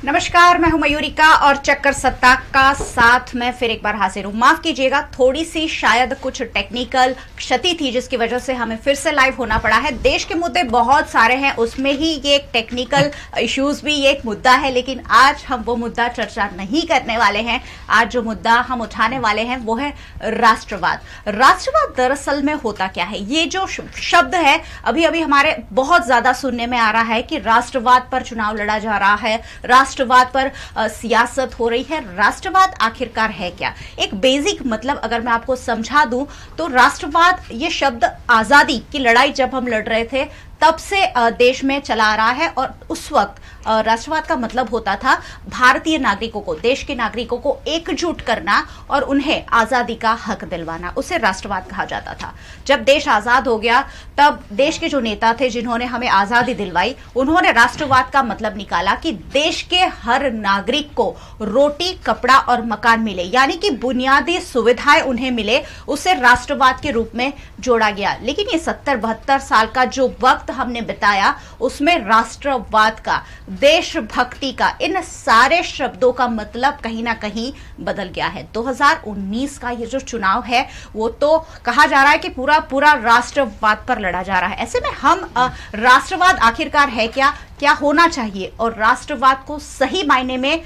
नमस्कार, मैं हूं मयूरिका और चक्कर सत्ता का साथ में फिर एक बार हाजिर हूं। माफ कीजिएगा, थोड़ी सी शायद कुछ टेक्निकल क्षति थी जिसकी वजह से हमें फिर से लाइव होना पड़ा है। देश के मुद्दे बहुत सारे हैं, उसमें ही ये एक टेक्निकल इश्यूज भी एक मुद्दा है, लेकिन आज हम वो मुद्दा चर्चा नहीं करने वाले हैं। आज जो मुद्दा हम उठाने वाले हैं वो है राष्ट्रवाद। राष्ट्रवाद दरअसल में होता क्या है? ये जो शब्द है अभी अभी हमारे बहुत ज्यादा सुनने में आ रहा है कि राष्ट्रवाद पर चुनाव लड़ा जा रहा है, राष्ट्रवाद पर सियासत हो रही है। राष्ट्रवाद आखिरकार है क्या? एक बेसिक मतलब अगर मैं आपको समझा दूं तो राष्ट्रवाद ये शब्द आजादी की लड़ाई जब हम लड़ रहे थे तब से देश में चला आ रहा है, और उस वक्त राष्ट्रवाद का मतलब होता था भारतीय नागरिकों को, देश के नागरिकों को एकजुट करना और उन्हें आजादी का हक दिलवाना। उसे राष्ट्रवाद कहा जाता था। जब देश आजाद हो गया तब देश के जो नेता थे जिन्होंने हमें आजादी दिलवाई, उन्होंने राष्ट्रवाद का मतलब निकाला कि देश के हर नागरिक को रोटी, कपड़ा और मकान मिले, यानी कि बुनियादी सुविधाएं उन्हें मिले। उसे राष्ट्रवाद के रूप में जोड़ा गया। लेकिन ये 70-72 साल का जो वक्त हमने बिताया उसमें राष्ट्रवाद का, देशभक्ति का, इन सारे शब्दों का मतलब कहीं ना कहीं बदल गया है। 2019 का ये जो चुनाव है वो तो कहा जा रहा है कि पूरा राष्ट्रवाद पर लड़ा जा रहा है। ऐसे में हम राष्ट्रवाद आखिरकार है क्या, क्या होना चाहिए, और राष्ट्रवाद को सही मायने में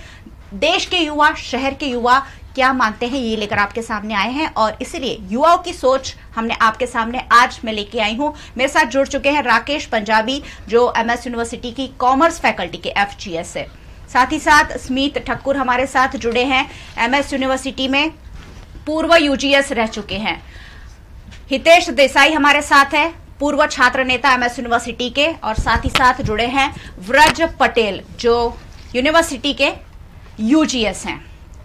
देश के युवा, शहर के युवा क्या मानते हैं, ये लेकर आपके सामने आए हैं। और इसीलिए युवाओं की सोच हमने आपके सामने आज मैं लेके आई हूं। मेरे साथ जुड़ चुके हैं राकेश पंजाबी, जो एमएस यूनिवर्सिटी की कॉमर्स फैकल्टी के FGS से। साथ ही साथ स्मित ठक्कुर हमारे साथ जुड़े हैं, एमएस यूनिवर्सिटी में पूर्व UGS रह चुके हैं। हितेश देसाई हमारे साथ है, पूर्व छात्र नेता एमएस यूनिवर्सिटी के, और साथ ही साथ जुड़े हैं व्रज पटेल जो यूनिवर्सिटी के UGS हैं।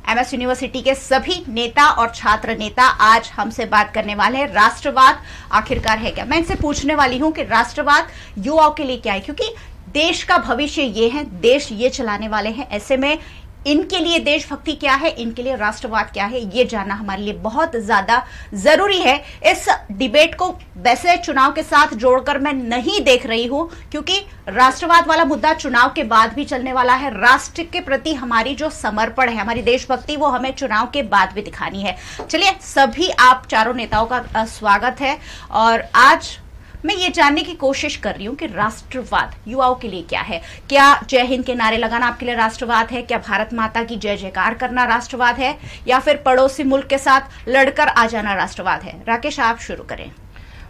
एमएस यूनिवर्सिटी के सभी नेता और छात्र नेता आज हमसे बात करने वाले हैं। राष्ट्रवाद आखिरकार है क्या? मैं इनसे पूछने वाली हूं कि राष्ट्रवाद युवाओं के लिए क्या है, क्योंकि देश का भविष्य ये है, देश ये चलाने वाले हैं। ऐसे में इनके लिए देशभक्ति क्या है, इनके लिए राष्ट्रवाद क्या है, ये जानना हमारे लिए बहुत ज्यादा जरूरी है। इस डिबेट को वैसे चुनाव के साथ जोड़कर मैं नहीं देख रही हूं, क्योंकि राष्ट्रवाद वाला मुद्दा चुनाव के बाद भी चलने वाला है। राष्ट्र के प्रति हमारी जो समर्पण है, हमारी देशभक्ति, वो हमें चुनाव के बाद भी दिखानी है। चलिए, सभी आप चारों नेताओं का स्वागत है। और आज मैं ये जानने की कोशिश कर रही हूं कि राष्ट्रवाद युवाओं के लिए क्या है। क्या जय हिंद के नारे लगाना आपके लिए राष्ट्रवाद है? क्या भारत माता की जय जयकार करना राष्ट्रवाद है? या फिर पड़ोसी मुल्क के साथ लड़कर आ जाना राष्ट्रवाद है? राकेश, आप शुरू करें।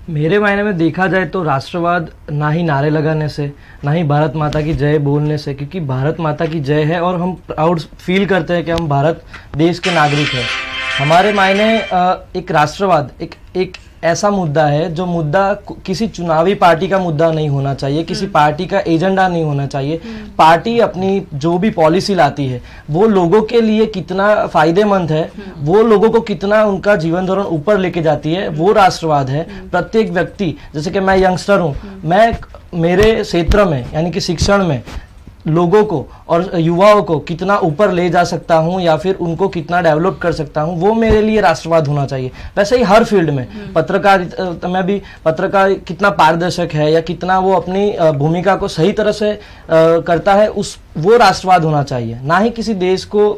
मेरे मायने में देखा जाए तो राष्ट्रवाद ना ही नारे लगाने से, ना ही भारत माता की जय बोलने से, क्योंकि भारत माता की जय है और हम प्राउड फील करते हैं कि हम भारत देश के नागरिक हैं। हमारे मायने एक राष्ट्रवाद एक ऐसा मुद्दा है जो मुद्दा किसी चुनावी पार्टी का मुद्दा नहीं होना चाहिए, किसी पार्टी का एजेंडा नहीं होना चाहिए। पार्टी अपनी जो भी पॉलिसी लाती है वो लोगों के लिए कितना फायदेमंद है, वो लोगों को कितना उनका जीवन धोरण ऊपर लेके जाती है, वो राष्ट्रवाद है। प्रत्येक व्यक्ति, जैसे कि मैं यंगस्टर हूँ, मैं मेरे क्षेत्र में यानी कि शिक्षण में लोगों को और युवाओं को कितना ऊपर ले जा सकता हूं या फिर उनको कितना डेवलप कर सकता हूं, वो मेरे लिए राष्ट्रवाद होना चाहिए। वैसे ही हर फील्ड में पत्रकारिता में भी पत्रकार कितना पारदर्शक है या कितना वो अपनी भूमिका को सही तरह से करता है, वो राष्ट्रवाद होना चाहिए, ना ही किसी देश को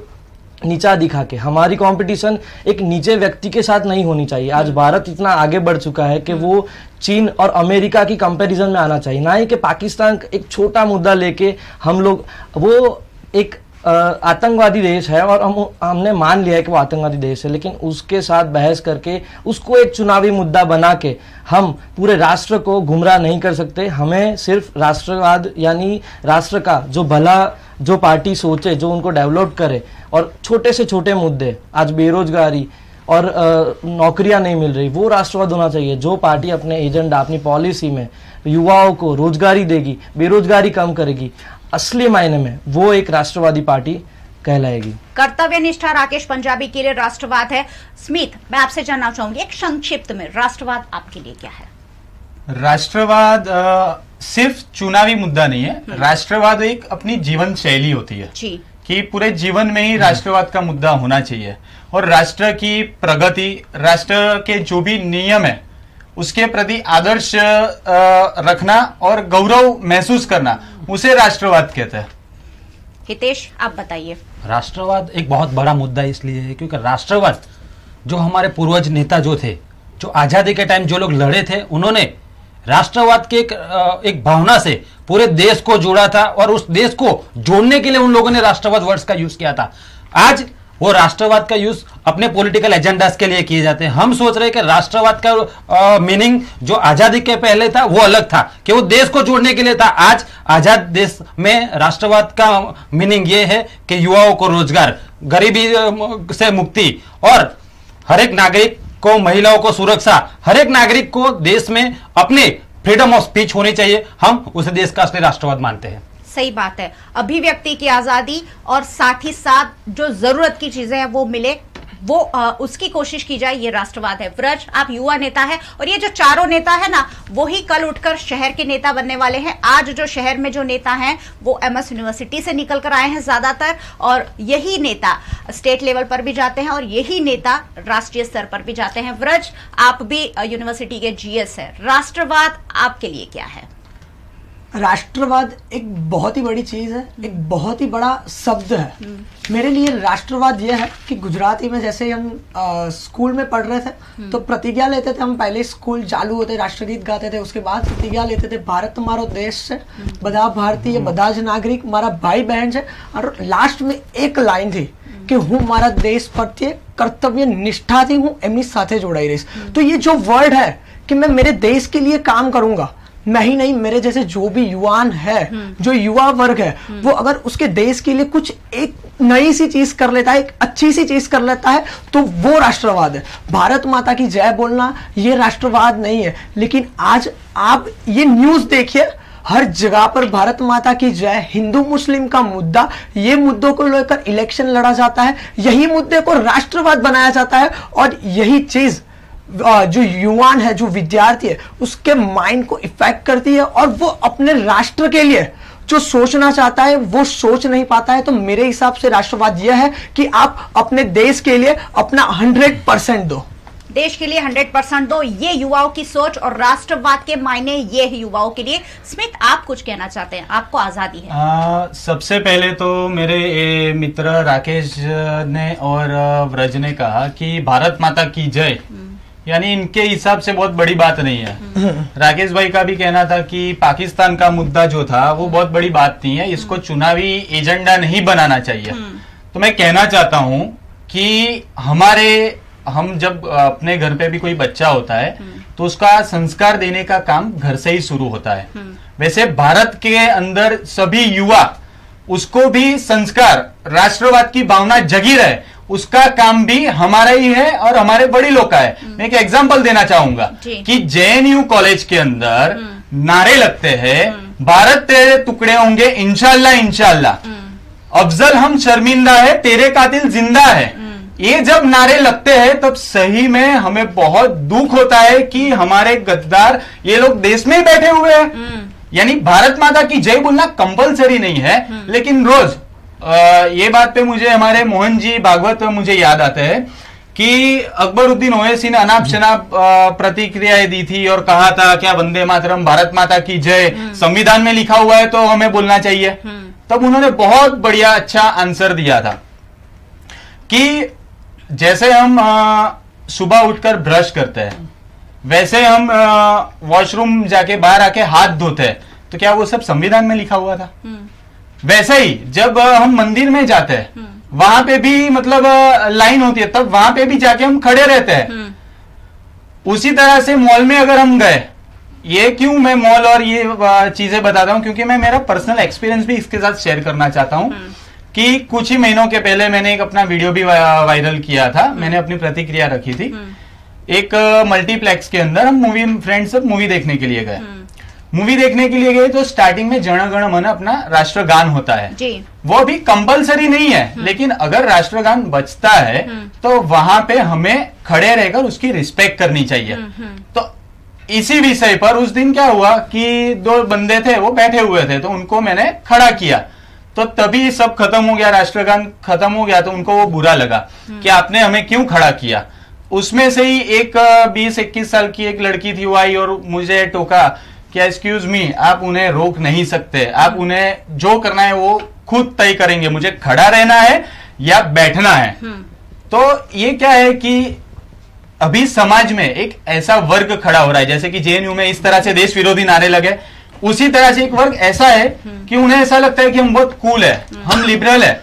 नीचा दिखा के। हमारी कंपटीशन एक नीचे व्यक्ति के साथ नहीं होनी चाहिए। आज भारत इतना आगे बढ़ चुका है कि वो चीन और अमेरिका की कंपैरिजन में आना चाहिए, ना ही कि पाकिस्तान एक छोटा मुद्दा लेके हम लोग, वो एक आतंकवादी देश है और हमने मान लिया है कि वो आतंकवादी देश है, लेकिन उसके साथ बहस करके उसको एक चुनावी मुद्दा बना के हम पूरे राष्ट्र को गुमराह नहीं कर सकते। हमें सिर्फ राष्ट्रवाद यानी राष्ट्र का जो भला, जो पार्टी सोचे, जो उनको डेवलप करे, और छोटे से छोटे मुद्दे, आज बेरोजगारी और नौकरियां नहीं मिल रही, वो राष्ट्रवाद होना चाहिए। जो पार्टी अपने एजेंडा, अपनी पॉलिसी में युवाओं को रोजगारी देगी, बेरोजगारी कम करेगी, असली मायने में वो एक राष्ट्रवादी पार्टी कहलाएगी। कर्तव्य निष्ठा राकेश पंजाबी के लिए राष्ट्रवाद है। स्मित, मैं आपसे जानना चाहूंगी एक संक्षिप्त में, राष्ट्रवाद आपके लिए क्या है? राष्ट्रवाद सिर्फ चुनावी मुद्दा नहीं है। राष्ट्रवाद एक अपनी जीवन शैली होती है जी, कि पूरे जीवन में ही राष्ट्रवाद का मुद्दा होना चाहिए, और राष्ट्र की प्रगति, राष्ट्र के जो भी नियम है उसके प्रति आदर्श रखना और गौरव महसूस करना, उसे राष्ट्रवाद कहते हैं। हितेश, आप बताइए। राष्ट्रवाद एक बहुत बड़ा मुद्दा इसलिए है क्योंकि राष्ट्रवाद जो हमारे पूर्वज नेता जो थे, जो आजादी के टाइम जो लोग लड़े थे, उन्होंने राष्ट्रवाद के एक भावना से पूरे देश को जोड़ा था और उस देश को जोड़ने के लिए उन लोगों ने राष्ट्रवाद वर्ड्स का यूज किया था। आज वो राष्ट्रवाद का यूज अपने पॉलिटिकल एजेंडास के लिए किए जाते हैं। हम सोच रहे हैं कि राष्ट्रवाद का मीनिंग जो आजादी के पहले था वो अलग था, कि वो देश को जोड़ने के लिए था। आज आजाद देश में राष्ट्रवाद का मीनिंग ये है कि युवाओं को रोजगार, गरीबी से मुक्ति और हर एक नागरिक को, महिलाओं को सुरक्षा, हर एक नागरिक को देश में अपनी फ्रीडम ऑफ स्पीच होनी चाहिए। हम उस देश का असली राष्ट्रवाद मानते हैं। सही बात है, अभिव्यक्ति की आजादी और साथ ही साथ जो जरूरत की चीजें हैं वो मिले, वो उसकी कोशिश की जाए, ये राष्ट्रवाद है। व्रज, आप युवा नेता है और ये जो चारों नेता है ना, वो ही कल उठकर शहर के नेता बनने वाले हैं। आज जो शहर में जो नेता हैं वो MS यूनिवर्सिटी से निकल कर आए हैं ज्यादातर, और यही नेता स्टेट लेवल पर भी जाते हैं और यही नेता राष्ट्रीय स्तर पर भी जाते हैं। व्रज, आप भी यूनिवर्सिटी के GS है, राष्ट्रवाद आपके लिए क्या है? राष्ट्रवाद एक बहुत ही बड़ी चीज है, एक बहुत ही बड़ा शब्द है। मेरे लिए राष्ट्रवाद यह है कि गुजराती में जैसे हम स्कूल में पढ़ रहे थे तो प्रतिज्ञा लेते थे हम, पहले स्कूल चालू होते राष्ट्रगीत गाते थे, उसके बाद प्रतिज्ञा लेते थे भारत तुम्हारो देश है, बधा भारतीय बधा ज नागरिक मारा भाई बहन है, और लास्ट में एक लाइन थी कि हूँ मारा देश प्रत्ये कर्तव्य निष्ठा थी, हूँ एमनी साथे जोड़ाई रहीश। तो ये जो वर्ड है कि मैं मेरे देश के लिए काम करूंगा, मैं ही नहीं, मेरे जैसे जो भी युवान है, जो युवा वर्ग है, वो अगर उसके देश के लिए कुछ एक नई सी चीज कर लेता है, एक अच्छी सी चीज कर लेता है, तो वो राष्ट्रवाद है। भारत माता की जय बोलना ये राष्ट्रवाद नहीं है। लेकिन आज आप ये न्यूज देखिए, हर जगह पर भारत माता की जय, हिंदू मुस्लिम का मुद्दा, ये मुद्दों को लेकर इलेक्शन लड़ा जाता है, यही मुद्दे को राष्ट्रवाद बनाया जाता है, और यही चीज जो युवान है, जो विद्यार्थी है, उसके माइंड को इफेक्ट करती है और वो अपने राष्ट्र के लिए जो सोचना चाहता है वो सोच नहीं पाता है। तो मेरे हिसाब से राष्ट्रवाद यह है कि आप अपने देश के लिए अपना 100% दो, देश के लिए 100% दो, ये युवाओं की सोच और राष्ट्रवाद के मायने ये है युवाओं के लिए। स्मिथ, आप कुछ कहना चाहते हैं? आपको आजादी है। सबसे पहले तो मेरे मित्र राकेश ने और व्रज ने कहा कि भारत माता की जय, यानी इनके हिसाब से बहुत बड़ी बात नहीं है। राकेश भाई का भी कहना था कि पाकिस्तान का मुद्दा जो था वो बहुत बड़ी बात नहीं है, इसको चुनावी एजेंडा नहीं बनाना चाहिए। तो मैं कहना चाहता हूं कि हम जब अपने घर पे भी कोई बच्चा होता है तो उसका संस्कार देने का काम घर से ही शुरू होता है। वैसे भारत के अंदर सभी युवा, उसको भी संस्कार, राष्ट्रवाद की भावना जगी रहे, उसका काम भी हमारा ही है और हमारे बड़ी लोग का है। मैं एक एग्जांपल देना चाहूंगा कि JNU कॉलेज के अंदर नारे लगते हैं, भारत तेरे टुकड़े होंगे इंशाल्लाह इंशाल्लाह, अफजल हम शर्मिंदा है, तेरे कातिल जिंदा है। ये जब नारे लगते हैं तब सही में हमें बहुत दुख होता है कि हमारे गद्दार ये लोग देश में ही बैठे हुए हैं। यानी भारत माता की जय बोलना कंपलसरी नहीं है, लेकिन रोज ये बात पे मुझे हमारे मोहन जी भागवत मुझे याद आते हैं कि अकबरुद्दीन ओवैसी ने अनाप शनाप प्रतिक्रियाएं दी थी और कहा था क्या वंदे मातरम, भारत माता की जय संविधान में लिखा हुआ है तो हमें बोलना चाहिए। तब उन्होंने बहुत बढ़िया अच्छा आंसर दिया था कि जैसे हम सुबह उठकर ब्रश करते हैं, वैसे हम वॉशरूम जाके बाहर आके हाथ धोते हैं, तो क्या वो सब संविधान में लिखा हुआ था? वैसे ही जब हम मंदिर में जाते हैं, वहां पे भी मतलब लाइन होती है, तब वहां पे भी जाके हम खड़े रहते हैं। उसी तरह से मॉल में अगर हम गए, ये क्यों मैं मॉल और ये चीजें बताता हूं, क्योंकि मैं मेरा पर्सनल एक्सपीरियंस भी इसके साथ शेयर करना चाहता हूं कि कुछ ही महीनों के पहले मैंने एक अपना वीडियो भी वायरल किया था, मैंने अपनी प्रतिक्रिया रखी थी। एक मल्टीप्लेक्स के अंदर हम फ्रेंड्स सब मूवी देखने के लिए गए। मूवी देखने के लिए गए तो स्टार्टिंग में जन गण मन अपना राष्ट्रगान होता है जी। वो भी कंपलसरी नहीं है, लेकिन अगर राष्ट्रगान बजता है तो वहां पे हमें खड़े रहकर उसकी रिस्पेक्ट करनी चाहिए। तो इसी विषय पर उस दिन क्या हुआ कि दो बंदे थे, वो बैठे हुए थे, तो उनको मैंने खड़ा किया, तो तभी सब खत्म हो गया, राष्ट्रगान खत्म हो गया। तो उनको वो बुरा लगा कि आपने हमें क्यों खड़ा किया। उसमें से ही एक 20-21 साल की एक लड़की थी, वो आई और मुझे टोका क्या एक्सक्यूज मी, आप उन्हें रोक नहीं सकते, आप उन्हें जो करना है वो खुद तय करेंगे मुझे खड़ा रहना है या बैठना है। तो ये क्या है कि अभी समाज में एक ऐसा वर्ग खड़ा हो रहा है, जैसे कि जेएनयू में इस तरह से देश विरोधी नारे लगे, उसी तरह से एक वर्ग ऐसा है कि उन्हें ऐसा लगता है कि हम बहुत कूल है, हम लिबरल है,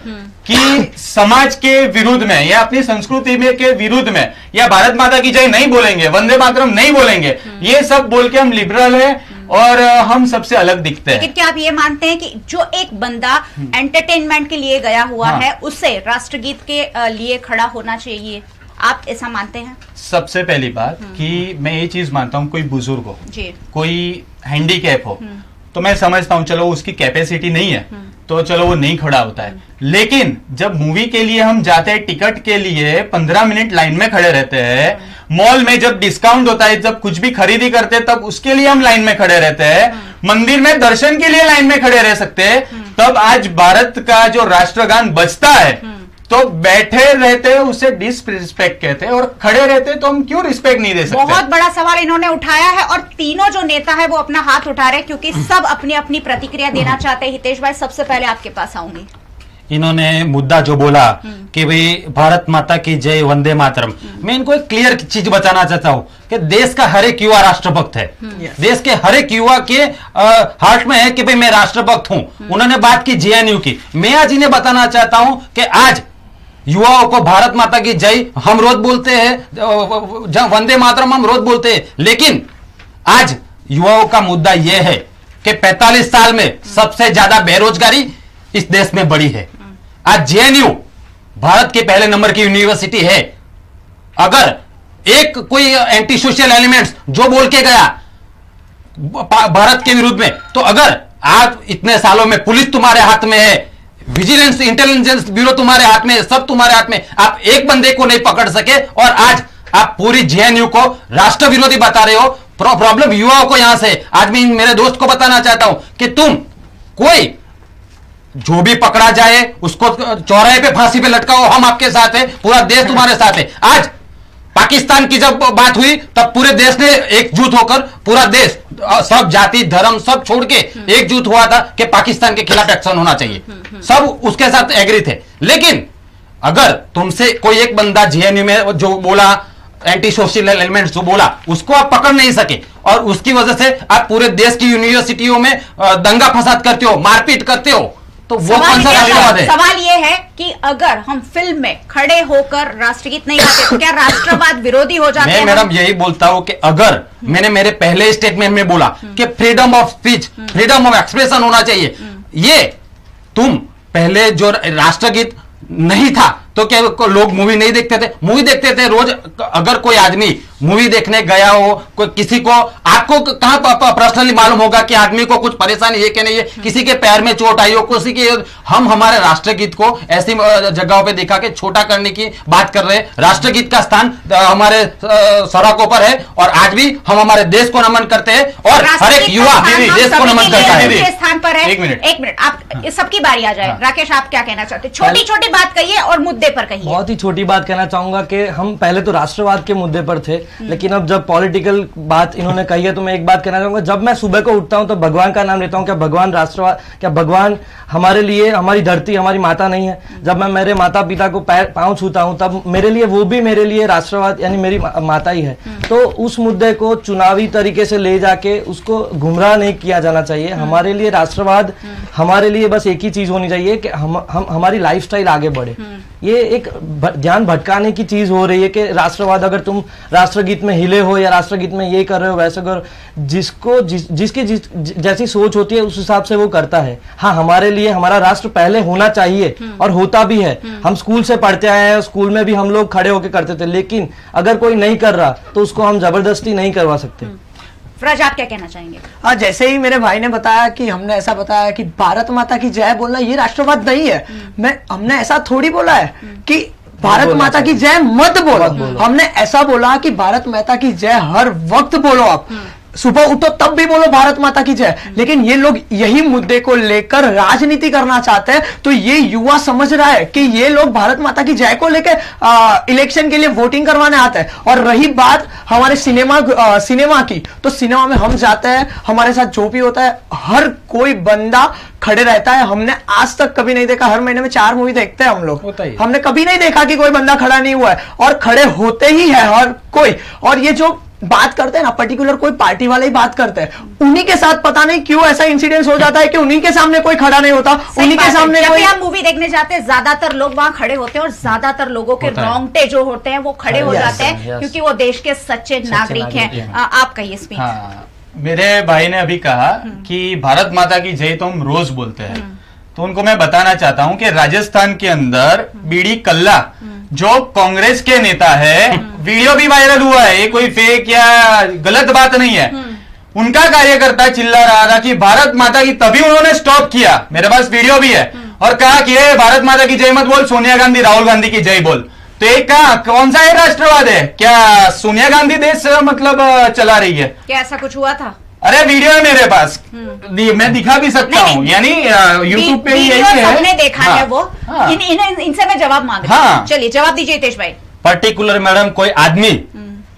कि समाज के विरुद्ध में या अपनी संस्कृति में के विरुद्ध में या भारत माता की जय नहीं बोलेंगे, वंदे मातरम नहीं बोलेंगे, ये सब बोल के हम लिबरल है और हम सबसे अलग दिखते हैं। लेकिन क्या आप ये मानते हैं कि जो एक बंदा एंटरटेनमेंट के लिए गया हुआ है उसे राष्ट्रगीत के लिए खड़ा होना चाहिए, आप ऐसा मानते हैं? सबसे पहली बात कि मैं ये चीज मानता हूँ, कोई बुजुर्ग हो, कोई हैंडीकैप हो, तो मैं समझता हूँ चलो उसकी कैपेसिटी नहीं है तो चलो वो नहीं खड़ा होता है। लेकिन जब मूवी के लिए हम जाते हैं, टिकट के लिए 15 मिनट लाइन में खड़े रहते हैं, मॉल में जब डिस्काउंट होता है, जब कुछ भी खरीदी करते हैं तब उसके लिए हम लाइन में खड़े रहते हैं, मंदिर में दर्शन के लिए लाइन में खड़े रह सकते हैं, तब आज भारत का जो राष्ट्रगान बजता है तो बैठे रहते हैं उसे डिसरिस्पेक्ट कहते हैं, और खड़े रहते हैं तो हम क्यों रिस्पेक्ट नहीं दे सकते? बहुत बड़ा सवाल इन्होंने उठाया है और तीनों जो नेता है वो अपना हाथ उठा रहे हैं क्योंकि सब अपनी अपनी प्रतिक्रिया देना चाहते हैं। हितेश भाई, सबसे पहले आपके पास आऊंगी। इन्होंने मुद्दा जो बोला कि भाई भारत माता की जय, वंदे मातरम, मैं इनको एक क्लियर चीज बताना चाहता हूं कि देश का हर एक युवा राष्ट्रभक्त है। देश के हर एक युवा के हार्ट में है कि भाई मैं राष्ट्रभक्त हूं। उन्होंने बात की जेएनयू की, मैं आज इन्हें बताना चाहता हूं कि आज युवाओं को भारत माता की जय हम रोज बोलते हैं, वंदे मातरम हम रोज बोलते हैं, लेकिन आज युवाओं का मुद्दा यह है कि 45 साल में सबसे ज्यादा बेरोजगारी इस देश में बढ़ी है। आज जेएनयू भारत के पहले नंबर की यूनिवर्सिटी है। अगर एक कोई एंटी सोशल एलिमेंट्स जो बोल के गया भारत के विरुद्ध में, तो अगर आज इतने सालों में पुलिस तुम्हारे हाथ में है, विजिलेंस इंटेलिजेंस ब्यूरो तुम्हारे हाथ में, सब तुम्हारे हाथ में, आप एक बंदे को नहीं पकड़ सके और आज आप पूरी जेएनयू को राष्ट्र विरोधी बता रहे हो। प्रॉब्लम युवाओं को यहां से, आज मैं मेरे दोस्त को बताना चाहता हूं कि तुम कोई जो भी पकड़ा जाए उसको चौराहे पे फांसी पे लटकाओ, हम आपके साथ है, पूरा देश तुम्हारे साथ है। आज पाकिस्तान की जब बात हुई तब पूरे देश ने एकजुट होकर, पूरा देश सब जाति धर्म सब छोड़ के एकजुट हुआ था कि पाकिस्तान के खिलाफ एक्शन होना चाहिए, सब उसके साथ एग्री थे। लेकिन अगर तुमसे कोई एक बंदा जेएनयू में जो बोला, एंटी सोशल एलिमेंट्स जो बोला, उसको आप पकड़ नहीं सके और उसकी वजह से आप पूरे देश की यूनिवर्सिटियों में दंगा फसाद करते हो, मारपीट करते हो, तो वो कौन सा राष्ट्रवाद है? सवाल ये है कि अगर हम फिल्म में खड़े होकर राष्ट्रगीत नहीं गाते तो क्या राष्ट्रवाद विरोधी हो जाते हैं? मैं मैडम यही बोलता हूं कि अगर मैंने मेरे पहले स्टेटमेंट में बोला कि freedom of speech, freedom of expression होना चाहिए, ये तुम पहले जो राष्ट्रगीत नहीं था तो क्या लोग मूवी नहीं देखते थे? मूवी देखते थे रोज। अगर कोई आदमी मूवी देखने गया हो, कोई किसी को, आपको कहां पर्सनली मालूम होगा कि आदमी को कुछ परेशानी है कि नहीं है, किसी के पैर में चोट आई हो, किसी के, हम हमारे राष्ट्रगीत को ऐसी जगहों पे दिखा के छोटा करने की बात कर रहे हैं। राष्ट्रगीत का स्थान हमारे सड़कों पर है और आज भी हम हमारे देश को नमन करते हैं और हर एक युवा देश को नमन करता है। स्थान पर है। एक मिनट, आप सबकी बारी आ जाए। राकेश, आप क्या कहना चाहते हैं? छोटी छोटी बात कहिए और मुद्दे पर कहिए। बहुत ही छोटी बात कहना चाहूंगा कि हम पहले तो राष्ट्रवाद के मुद्दे पर थे, लेकिन अब जब पॉलिटिकल बात इन्होंने कही है तो मैं एक बात कहना चाहूंगा। जब मैं सुबह को उठता हूं तो भगवान का नाम लेता हूं। क्या भगवान राष्ट्रवाद, क्या भगवान हमारे लिए, हमारी धरती हमारी माता नहीं है? जब मैं मेरे माता पिता को पांव छूता हूं तब मेरे लिए, वो भी मेरे लिए राष्ट्रवाद यानी मेरी माता ही है। तो उस मुद्दे को चुनावी तरीके से ले जाके उसको गुमराह नहीं किया जाना चाहिए। हमारे लिए राष्ट्रवाद, हमारे लिए बस एक ही चीज होनी चाहिए कि हम हमारी लाइफस्टाइल आगे बढ़े। ये एक ध्यान भटकाने की चीज हो रही है कि राष्ट्रवाद, अगर तुम राष्ट्रगीत में हिले हो या राष्ट्रगीत में ये कर रहे हो वैसे कर, जिसको जिसकी जैसी सोच होती है उस हिसाब से वो करता है। हाँ, हमारे लिए हमारा राष्ट्र पहले होना चाहिए और होता भी है। हम स्कूल से पढ़ते आए हैं, स्कूल में भी हम लोग खड़े होकर करते थे, लेकिन अगर कोई नहीं कर रहा तो उसको हम जबरदस्ती नहीं करवा सकते। फ्रज, आप क्या कहना चाहेंगे? हाँ, जैसे ही मेरे भाई ने बताया कि हमने ऐसा बताया कि भारत माता की जय बोलना ये राष्ट्रवाद नहीं है, हमने ऐसा थोड़ी बोला है कि भारत माता की जय मत बोलो। हमने ऐसा बोला कि भारत माता की जय हर वक्त बोलो। आप सुबह उठो तब भी बोलो भारत माता की जय, लेकिन ये लोग यही मुद्दे को लेकर राजनीति करना चाहते हैं। तो ये युवा समझ रहा है कि ये लोग भारत माता की जय को लेकर इलेक्शन के लिए वोटिंग करवाने आते हैं। और रही बात हमारे सिनेमा की, तो सिनेमा में हम जाते हैं, हमारे साथ जो भी होता है हर कोई बंदा खड़े रहता है। हमने आज तक कभी नहीं देखा, हर महीने में 4 मूवी देखते हैं हम लोग, हमने कभी नहीं देखा कि कोई बंदा खड़ा नहीं हुआ है, और खड़े होते ही है हर कोई। और ये जो बात करते हैं ना, पर्टिकुलर कोई पार्टी वाले ही बात करते हैं, उन्हीं के साथ पता नहीं क्यों ऐसा इंसिडेंस हो जाता है कि उन्हीं के सामने कोई खड़ा नहीं होता, उन्हीं के सामने जब कोई। हम मूवी देखने जाते हैं ज्यादातर लोग वहां खड़े होते हैं, और ज्यादातर लोगों के रोंगटे जो होते हैं वो खड़े हो जाते हैं, क्योंकि वो देश के सच्चे नागरिक हैं। आप कहिए स्पीच। हाँ, मेरे भाई ने अभी कहा कि भारत माता की जय तो हम रोज बोलते हैं, तो उनको मैं बताना चाहता हूं कि राजस्थान के अंदर बीडी कल्ला जो कांग्रेस के नेता है, वीडियो भी वायरल हुआ है, ये कोई फेक या गलत बात नहीं है, उनका कार्यकर्ता चिल्ला रहा था कि भारत माता की, तभी उन्होंने स्टॉप किया, मेरे पास वीडियो भी है, और कहा कि ये भारत माता की जय मत बोल, सोनिया गांधी राहुल गांधी की जय बोल। तो एक कौन सा है राष्ट्रवाद है क्या? सोनिया गांधी देश मतलब चला रही है क्या? ऐसा कुछ हुआ था? अरे वीडियो है मेरे पास, मैं दिखा भी सकता हूँ, यानी यूट्यूब पे ही यही है, हमने देखा है वो। इनसे मैं जवाब मांग रही हूँ। चलिए जवाब दीजिए हितेश भाई। पर्टिकुलर मैडम कोई आदमी,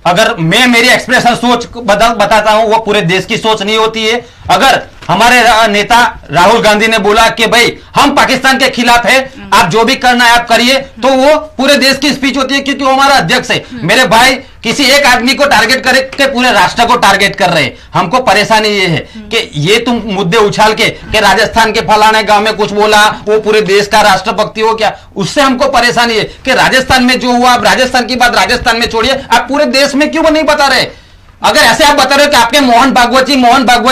अगर मैं मेरी एक्सप्रेशन सोच बताता हूं, वो पूरे देश की सोच नहीं होती है। अगर हमारे नेता राहुल गांधी ने बोला कि भाई हम पाकिस्तान के खिलाफ है, आप जो भी करना है आप करिए, तो वो पूरे देश की स्पीच होती है, क्योंकि वो हमारा अध्यक्ष है। मेरे भाई किसी एक आदमी को टारगेट करके पूरे राष्ट्र को टारगेट कर रहे हैं। हमको परेशानी ये है कि ये तुम मुद्दे उछाल के कि राजस्थान के फलाने गांव में कुछ बोला, वो पूरे देश का राष्ट्रभक्ति हो क्या, उससे हमको परेशानी है कि राजस्थान में जो हुआ, आप राजस्थान की बात राजस्थान में छोड़िए, आप पूरे देश में क्यों नहीं बता रहे? अगर ऐसे आप बता रहे हो कि आपके मोहन भागवत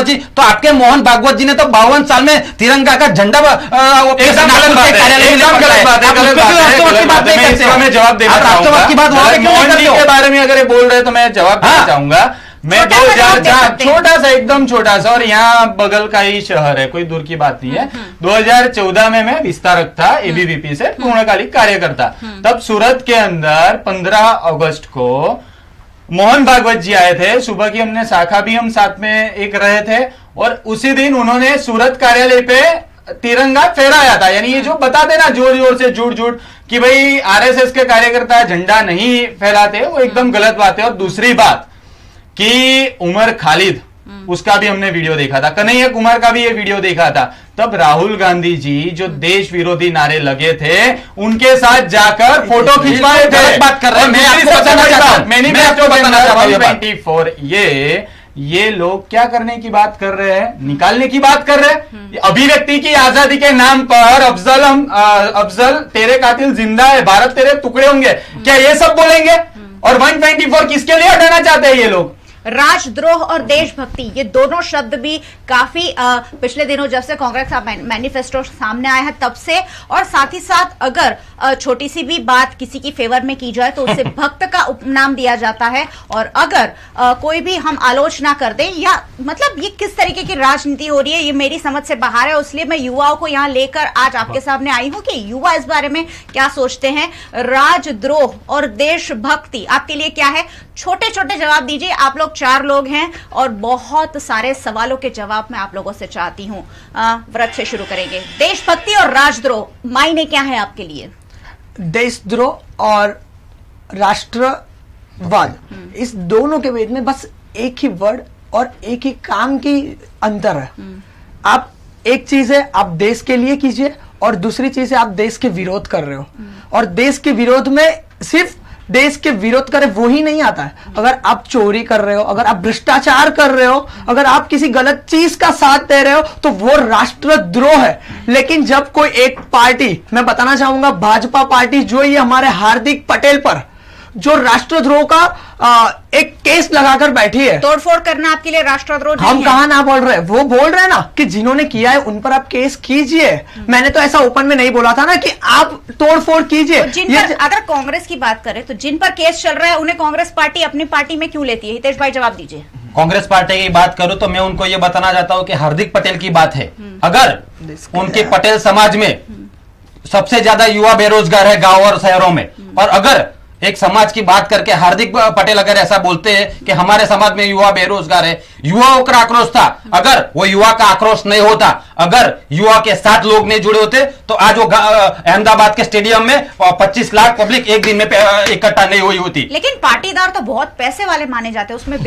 जी, तो आपके मोहन भागवत जी ने तो 52 साल में तिरंगा का झंडा राष्ट्रवाद की बात मोहन जी के बारे में अगर बोल रहे तो मैं जवाब देना चाहूंगा। मैं 2004 छोटा सा, एकदम छोटा सा, और यहाँ बगल का ही शहर है, कोई दूर की बात नहीं है। 2014 में मैं विस्तारक था, एबीवीपी से पूर्णकालिक कार्यकर्ता। तब सूरत के अंदर 15 अगस्त को मोहन भागवत जी आए थे, सुबह की हमने शाखा भी हम साथ में एक रहे थे, और उसी दिन उन्होंने सूरत कार्यालय पे तिरंगा फहराया था। यानी ये जो बताते ना जोर जोर से झूठ कि भाई आरएसएस के कार्यकर्ता झंडा नहीं फहराते, वो एकदम गलत बात है। और दूसरी बात कि उमर खालिद, उसका भी हमने वीडियो देखा था, कन्हैया कुमार का भी ये वीडियो देखा था। तब राहुल गांधी जी जो देश विरोधी नारे लगे थे, उनके साथ जाकर फोटो खिंचवाए थे। बात कर रहे हैं, मैं आपको बताना चाहता हूं, ये लोग क्या करने की बात कर रहे हैं? निकालने की बात कर रहे हैं। अभिव्यक्ति की आजादी के नाम पर अफजल तेरे कातिल जिंदा है, भारत तेरे टुकड़े होंगे, क्या ये सब बोलेंगे? और 124 किसके लिए हटाना चाहते हैं ये लोग? राजद्रोह और देशभक्ति, ये दोनों शब्द भी काफी पिछले दिनों जब से कांग्रेस का मैनिफेस्टो सामने आया है तब से, और साथ ही साथ अगर छोटी सी भी बात किसी की फेवर में की जाए तो उसे भक्त का उपनाम दिया जाता है। और अगर कोई भी हम आलोचना कर दें, या मतलब ये किस तरीके की राजनीति हो रही है, ये मेरी समझ से बाहर है। इसलिए मैं युवाओं को यहाँ लेकर आज आपके सामने आई हूं कि युवा इस बारे में क्या सोचते हैं। राजद्रोह और देशभक्ति आपके लिए क्या है? छोटे छोटे जवाब दीजिए। आप लोग 4 लोग हैं और बहुत सारे सवालों के जवाब मैं आप लोगों से चाहती हूं। व्रत से शुरू करेंगे। देशभक्ति और राजद्रोह मायने क्या है आपके लिए? देशद्रोह और राष्ट्रवाद, इस दोनों के बीच में बस एक ही वर्ड और एक ही काम की अंतर है। आप एक चीज है आप देश के लिए कीजिए, और दूसरी चीज है आप देश के विरोध कर रहे हो। और देश के विरोध में सिर्फ देश के विरोध करे वो ही नहीं आता है। अगर आप चोरी कर रहे हो, अगर आप भ्रष्टाचार कर रहे हो, अगर आप किसी गलत चीज का साथ दे रहे हो, तो वो राष्ट्रद्रोह है। लेकिन जब कोई एक पार्टी, मैं बताना चाहूंगा भाजपा पार्टी, जो ये हमारे हार्दिक पटेल पर जो राष्ट्रद्रोह का एक केस लगाकर बैठी है, तोड़फोड़ करना आपके लिए राष्ट्रद्रोह? हम कहा ना बोल रहे, वो बोल रहे ना कि जिन्होंने किया है उन पर आप केस कीजिए। मैंने तो ऐसा ओपन में नहीं बोला था ना कि आप तोड़फोड़ कीजिए। अगर कांग्रेस की बात करें तो जिन पर केस चल रहा है उन्हें कांग्रेस पार्टी अपनी पार्टी में क्यों लेती है? हितेश भाई जवाब दीजिए। कांग्रेस पार्टी की बात करूं तो मैं उनको ये बताना चाहता हूं कि हार्दिक पटेल की बात है। अगर उनके पटेल समाज में सबसे ज्यादा युवा बेरोजगार है गांव और शहरों में, और अगर एक समाज की बात करके हार्दिक पटेल अगर ऐसा बोलते हैं कि हमारे समाज में युवा बेरोजगार है, युवाओं का आक्रोश था, अगर वो युवा का आक्रोश नहीं होता, अगर युवा के साथ लोग नहीं जुड़े होते, तो आज वो अहमदाबाद के स्टेडियम में 25 लाख पब्लिक एक दिन में इकट्ठा नहीं हुई होती। लेकिन पाटीदार तो बहुत पैसे वाले माने जाते हैं, उसमें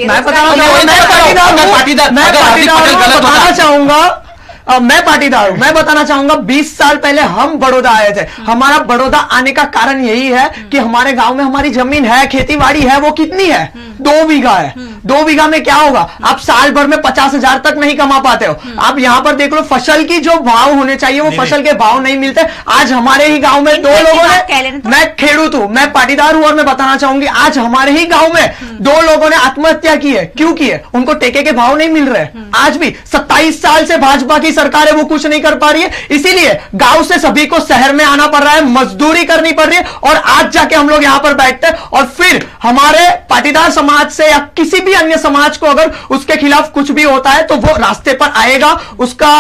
मैं पाटीदार हूं, मैं बताना चाहूंगा 20 साल पहले हम बड़ौदा आए थे। हमारा बड़ौदा आने का कारण यही है कि हमारे गांव में हमारी जमीन है, खेतीबाड़ी है, वो कितनी है? 2 बीघा है। 2 बीघा में क्या होगा? आप साल भर में 50,000 तक नहीं कमा पाते हो। आप यहां पर देख लो, फसल की जो भाव होने चाहिए वो फसल के भाव नहीं मिलते। आज हमारे ही गांव में 2 लोगों ने, मैं खेडूत हूं, मैं पाटीदार हूं, और मैं बताना चाहूंगी आज हमारे ही गांव में 2 लोगों ने आत्महत्या की है। क्यों की है? उनको टेके के भाव नहीं मिल रहे। आज भी 27 साल से भाजपा की सरकार है, वो कुछ नहीं कर पा रही है। इसीलिए गांव से सभी को शहर में आना पड़ रहा है, मजदूरी करनी पड़ रही है, और आज जाके हम लोग यहां पर बैठते हैं। और फिर हमारे पाटीदार समाज से या किसी भी अन्य समाज को अगर उसके खिलाफ कुछ भी होता है तो वो रास्ते पर आएगा। उसका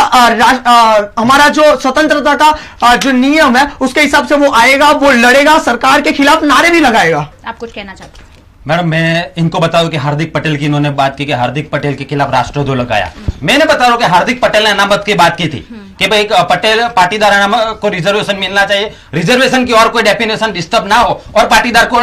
हमारा जो स्वतंत्रता का जो नियम है उसके हिसाब से वो आएगा, वो लड़ेगा, सरकार के खिलाफ नारे भी लगाएगा। आप कुछ कहना चाहते हैं? मैडम, मैं इनको बता दूं कि हार्दिक पटेल की इन्होंने बात की कि हार्दिक पटेल के खिलाफ राष्ट्रध्वज लगाया। मैंने बता रहा हूं कि हार्दिक पटेल ने अनामत की बात की थी कि भाई पटेल पाटीदार अनामत को रिजर्वेशन मिलना चाहिए, रिजर्वेशन की और कोई डेफिनेशन डिस्टर्ब ना हो और पाटीदार को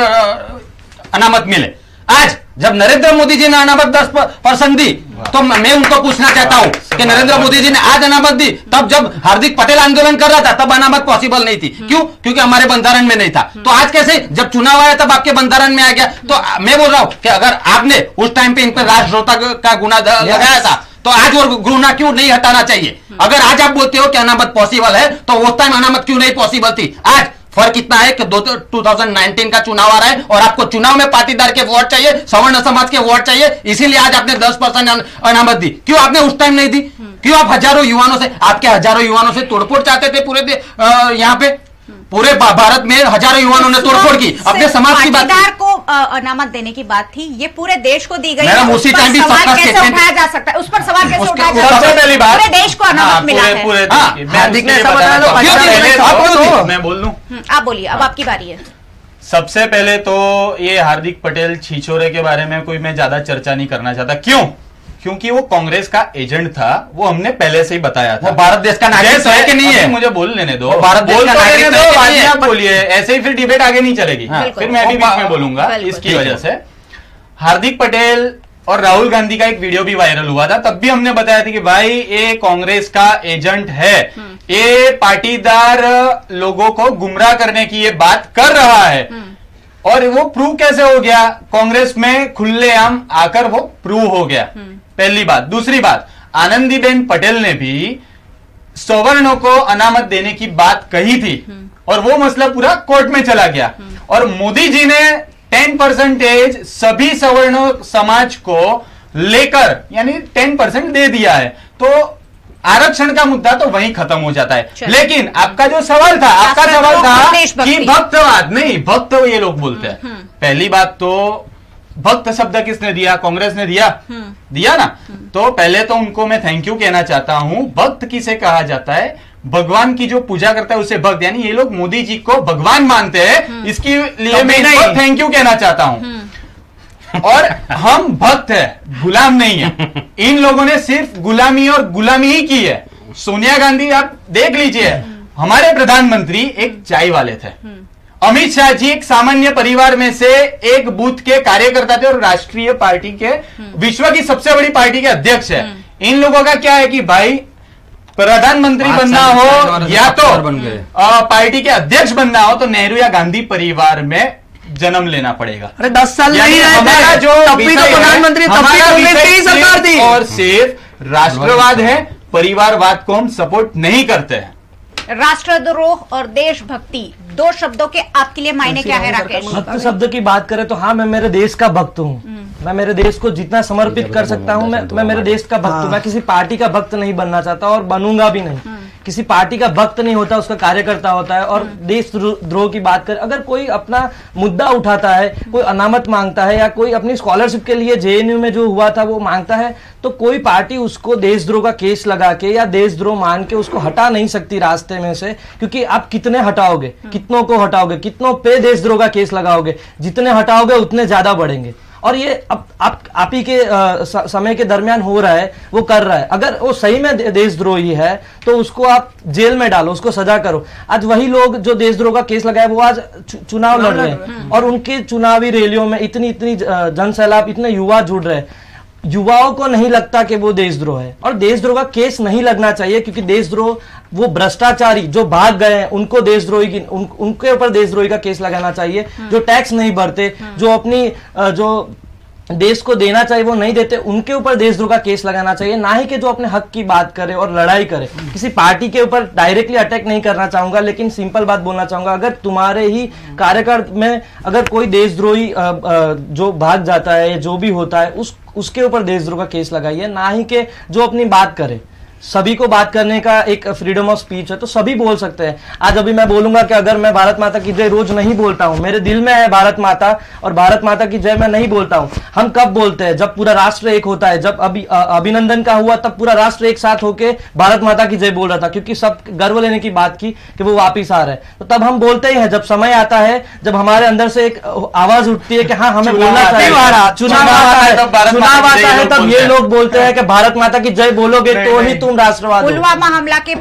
अनामत मिले। आज जब नरेंद्र मोदी जी ने अनामत 10% दी, तो मैं उनको पूछना चाहता हूं कि नरेंद्र मोदी जी ने आज अनामत दी, तब जब हार्दिक पटेल आंदोलन कर रहा था तब अनामत पॉसिबल नहीं थी। क्यों? क्योंकि हमारे बंधारण में नहीं था। तो आज कैसे जब चुनाव आया तब आपके बंधारण में आ गया? तो मैं बोल रहा हूं कि अगर आपने उस टाइम पे इन पर राष्ट्रद्रोहता का गुना लगाया था तो आज वो गुना क्यों नहीं हटाना चाहिए? अगर आज आप बोलते हो कि अनामत पॉसिबल है तो उस टाइम अनामत क्यों नहीं पॉसिबल थी? आज फर्क इतना है कि 2019 का चुनाव आ रहा है और आपको चुनाव में पाटीदार के वोट चाहिए, सवर्ण समाज के वोट चाहिए, इसीलिए आज आपने 10% अनामत दी। क्यों आपने उस टाइम नहीं दी? क्यों आप हजारों युवानों से, आपके हजारों युवानों से तोड़फोड़ चाहते थे पूरे यहाँ पे? पूरे भारत में हजारों युवाओं ने तोड़फोड़ की, अपने समाज की बात। पाटीदार को अनामत देने की बात थी, ये पूरे देश को दी गई है। उसी टाइम भी सवाल कैसे उठाया जा सकता है? उस पर सवाल कैसे उठाया जा सकता है? सबसे पहली बात, पूरे देश को अनामत मिला है। मैं बोल दूं? आप बोलिए, अब आपकी बारी है। सबसे पहले तो ये हार्दिक पटेल छिछोरे के बारे में कोई मैं ज्यादा चर्चा नहीं करना चाहता। क्यों? क्योंकि वो कांग्रेस का एजेंट था, वो हमने पहले से ही बताया था। वो भारत देश का नागरिक है कि नहीं है? मुझे बोल लेने दो, भारत देश का नागरिक है कि नहीं है? आप बोलिए, ऐसे ही फिर डिबेट आगे नहीं चलेगी। फिर मैं भी बीच में बोलूंगा। इसकी वजह से हार्दिक पटेल और राहुल गांधी का एक वीडियो भी वायरल हुआ था, तब भी हमने बताया था कि भाई ये कांग्रेस का एजेंट है, ये पाटीदार लोगों को गुमराह करने की ये बात कर रहा है। और वो प्रूव कैसे हो गया? कांग्रेस में खुलेआम आकर वो प्रूव हो गया। पहली बात। दूसरी बात, आनंदीबेन पटेल ने भी सवर्णों को अनामत देने की बात कही थी और वो मसला पूरा कोर्ट में चला गया। और मोदी जी ने 10% सभी सवर्णों समाज को लेकर यानी 10% दे दिया है। तो आरक्षण का मुद्दा तो वहीं खत्म हो जाता है। लेकिन आपका जो सवाल था, आपका सवाल था कि भक्तवाद नहीं, भक्त ये लोग बोलते हैं। पहली बात तो भक्त शब्द किसने दिया? कांग्रेस ने दिया ना। तो पहले तो उनको मैं थैंक यू कहना चाहता हूं। भक्त किसे कहा जाता है? भगवान की जो पूजा करता है उसे भक्त, यानी ये लोग मोदी जी को भगवान मानते हैं, इसके लिए मैं इनको थैंक यू कहना चाहता हूं। और हम भक्त है, गुलाम नहीं है। इन लोगों ने सिर्फ गुलामी और गुलामी ही की है। सोनिया गांधी, आप देख लीजिए, हमारे प्रधानमंत्री एक चाय वाले थे। अमित शाह जी एक सामान्य परिवार में से एक बूथ के कार्यकर्ता थे और राष्ट्रीय पार्टी के, विश्व की सबसे बड़ी पार्टी के अध्यक्ष है। इन लोगों का क्या है कि भाई प्रधानमंत्री बनना हो या तो पार्टी के अध्यक्ष बनना हो तो नेहरू या गांधी परिवार में जन्म लेना पड़ेगा। अरे 10 साल नहीं रहे जो प्रधानमंत्री, सरकार थी। और सिर्फ राष्ट्रवाद है, परिवारवाद को हम सपोर्ट नहीं करते हैं। राष्ट्रद्रोह और देशभक्ति, 2 शब्दों के आपके लिए मायने क्या है राकेश? भक्त शब्द की बात करें तो हाँ, मैं मेरे देश का भक्त हूँ। मैं मेरे देश को जितना समर्पित कर सकता हूँ, मैं मेरे देश का भक्त हूँ। मैं किसी पार्टी का भक्त नहीं बनना चाहता और बनूंगा भी नहीं। किसी पार्टी का भक्त नहीं होता, उसका कार्यकर्ता होता है। और देशद्रोह की बात कर, अगर कोई अपना मुद्दा उठाता है, कोई अनामत मांगता है या कोई अपनी स्कॉलरशिप के लिए जेएनयू में जो हुआ था वो मांगता है, तो कोई पार्टी उसको देशद्रोह का केस लगा के या देशद्रोह मान के उसको हटा नहीं सकती रास्ते में से। क्योंकि आप कितने हटाओगे, कितने कितनों को हटाओगे, कितनों पे देशद्रोह का केस लगाओगे, जितने हटाओगे उतने ज्यादा बढ़ेंगे। और ये अब आप ही के समय के दरमियान हो रहा है, वो कर रहा है। अगर वो सही में देशद्रोही है तो उसको आप जेल में डालो, उसको सजा करो। आज वही लोग जो देशद्रोह का केस लगाए वो आज चुनाव लड़ रहे हैं और उनके चुनावी रैलियों में इतनी जनसैलाब, इतने युवा जुड़ रहे हैं। युवाओं को नहीं लगता कि वो देशद्रोह है, और देशद्रोह का केस नहीं लगना चाहिए, क्योंकि देशद्रोह वो भ्रष्टाचारी जो भाग गए हैं उनको देशद्रोही की उनके ऊपर देशद्रोही का केस लगाना चाहिए। जो टैक्स नहीं भरते, जो अपनी जो देश को देना चाहिए वो नहीं देते, उनके ऊपर देशद्रोह का केस लगाना चाहिए, ना ही कि जो अपने हक की बात करे और लड़ाई करे। किसी पार्टी के ऊपर डायरेक्टली अटैक नहीं करना चाहूंगा, लेकिन सिंपल बात बोलना चाहूंगा, अगर तुम्हारे ही कार्यकाल में अगर कोई देशद्रोही जो भाग जाता है, जो भी होता है, उसके ऊपर देशद्रोह का केस लगाइए, ना ही कि जो अपनी बात करे। सभी को बात करने का एक फ्रीडम ऑफ स्पीच है, तो सभी बोल सकते हैं। आज अभी मैं बोलूंगा कि अगर मैं भारत माता की जय रोज नहीं बोलता हूं, मेरे दिल में है भारत माता और भारत माता की जय मैं नहीं बोलता हूं। हम कब बोलते हैं? जब पूरा राष्ट्र एक होता है। जब अभिनंदन का हुआ तब पूरा राष्ट्र एक साथ होके भारत माता की जय बोल रहा था, क्योंकि सब गर्व लेने की बात की कि वो वापिस आ रहे हैं। तो तब हम बोलते ही हैं जब समय आता है, जब हमारे अंदर से एक आवाज उठती है कि हाँ हमें बोलना चाहिए। चुनाव आता है तब ये लोग बोलते हैं कि भारत माता की जय बोलोगे तो ही तुम राष्ट्रवाद। पुलवामा हमले के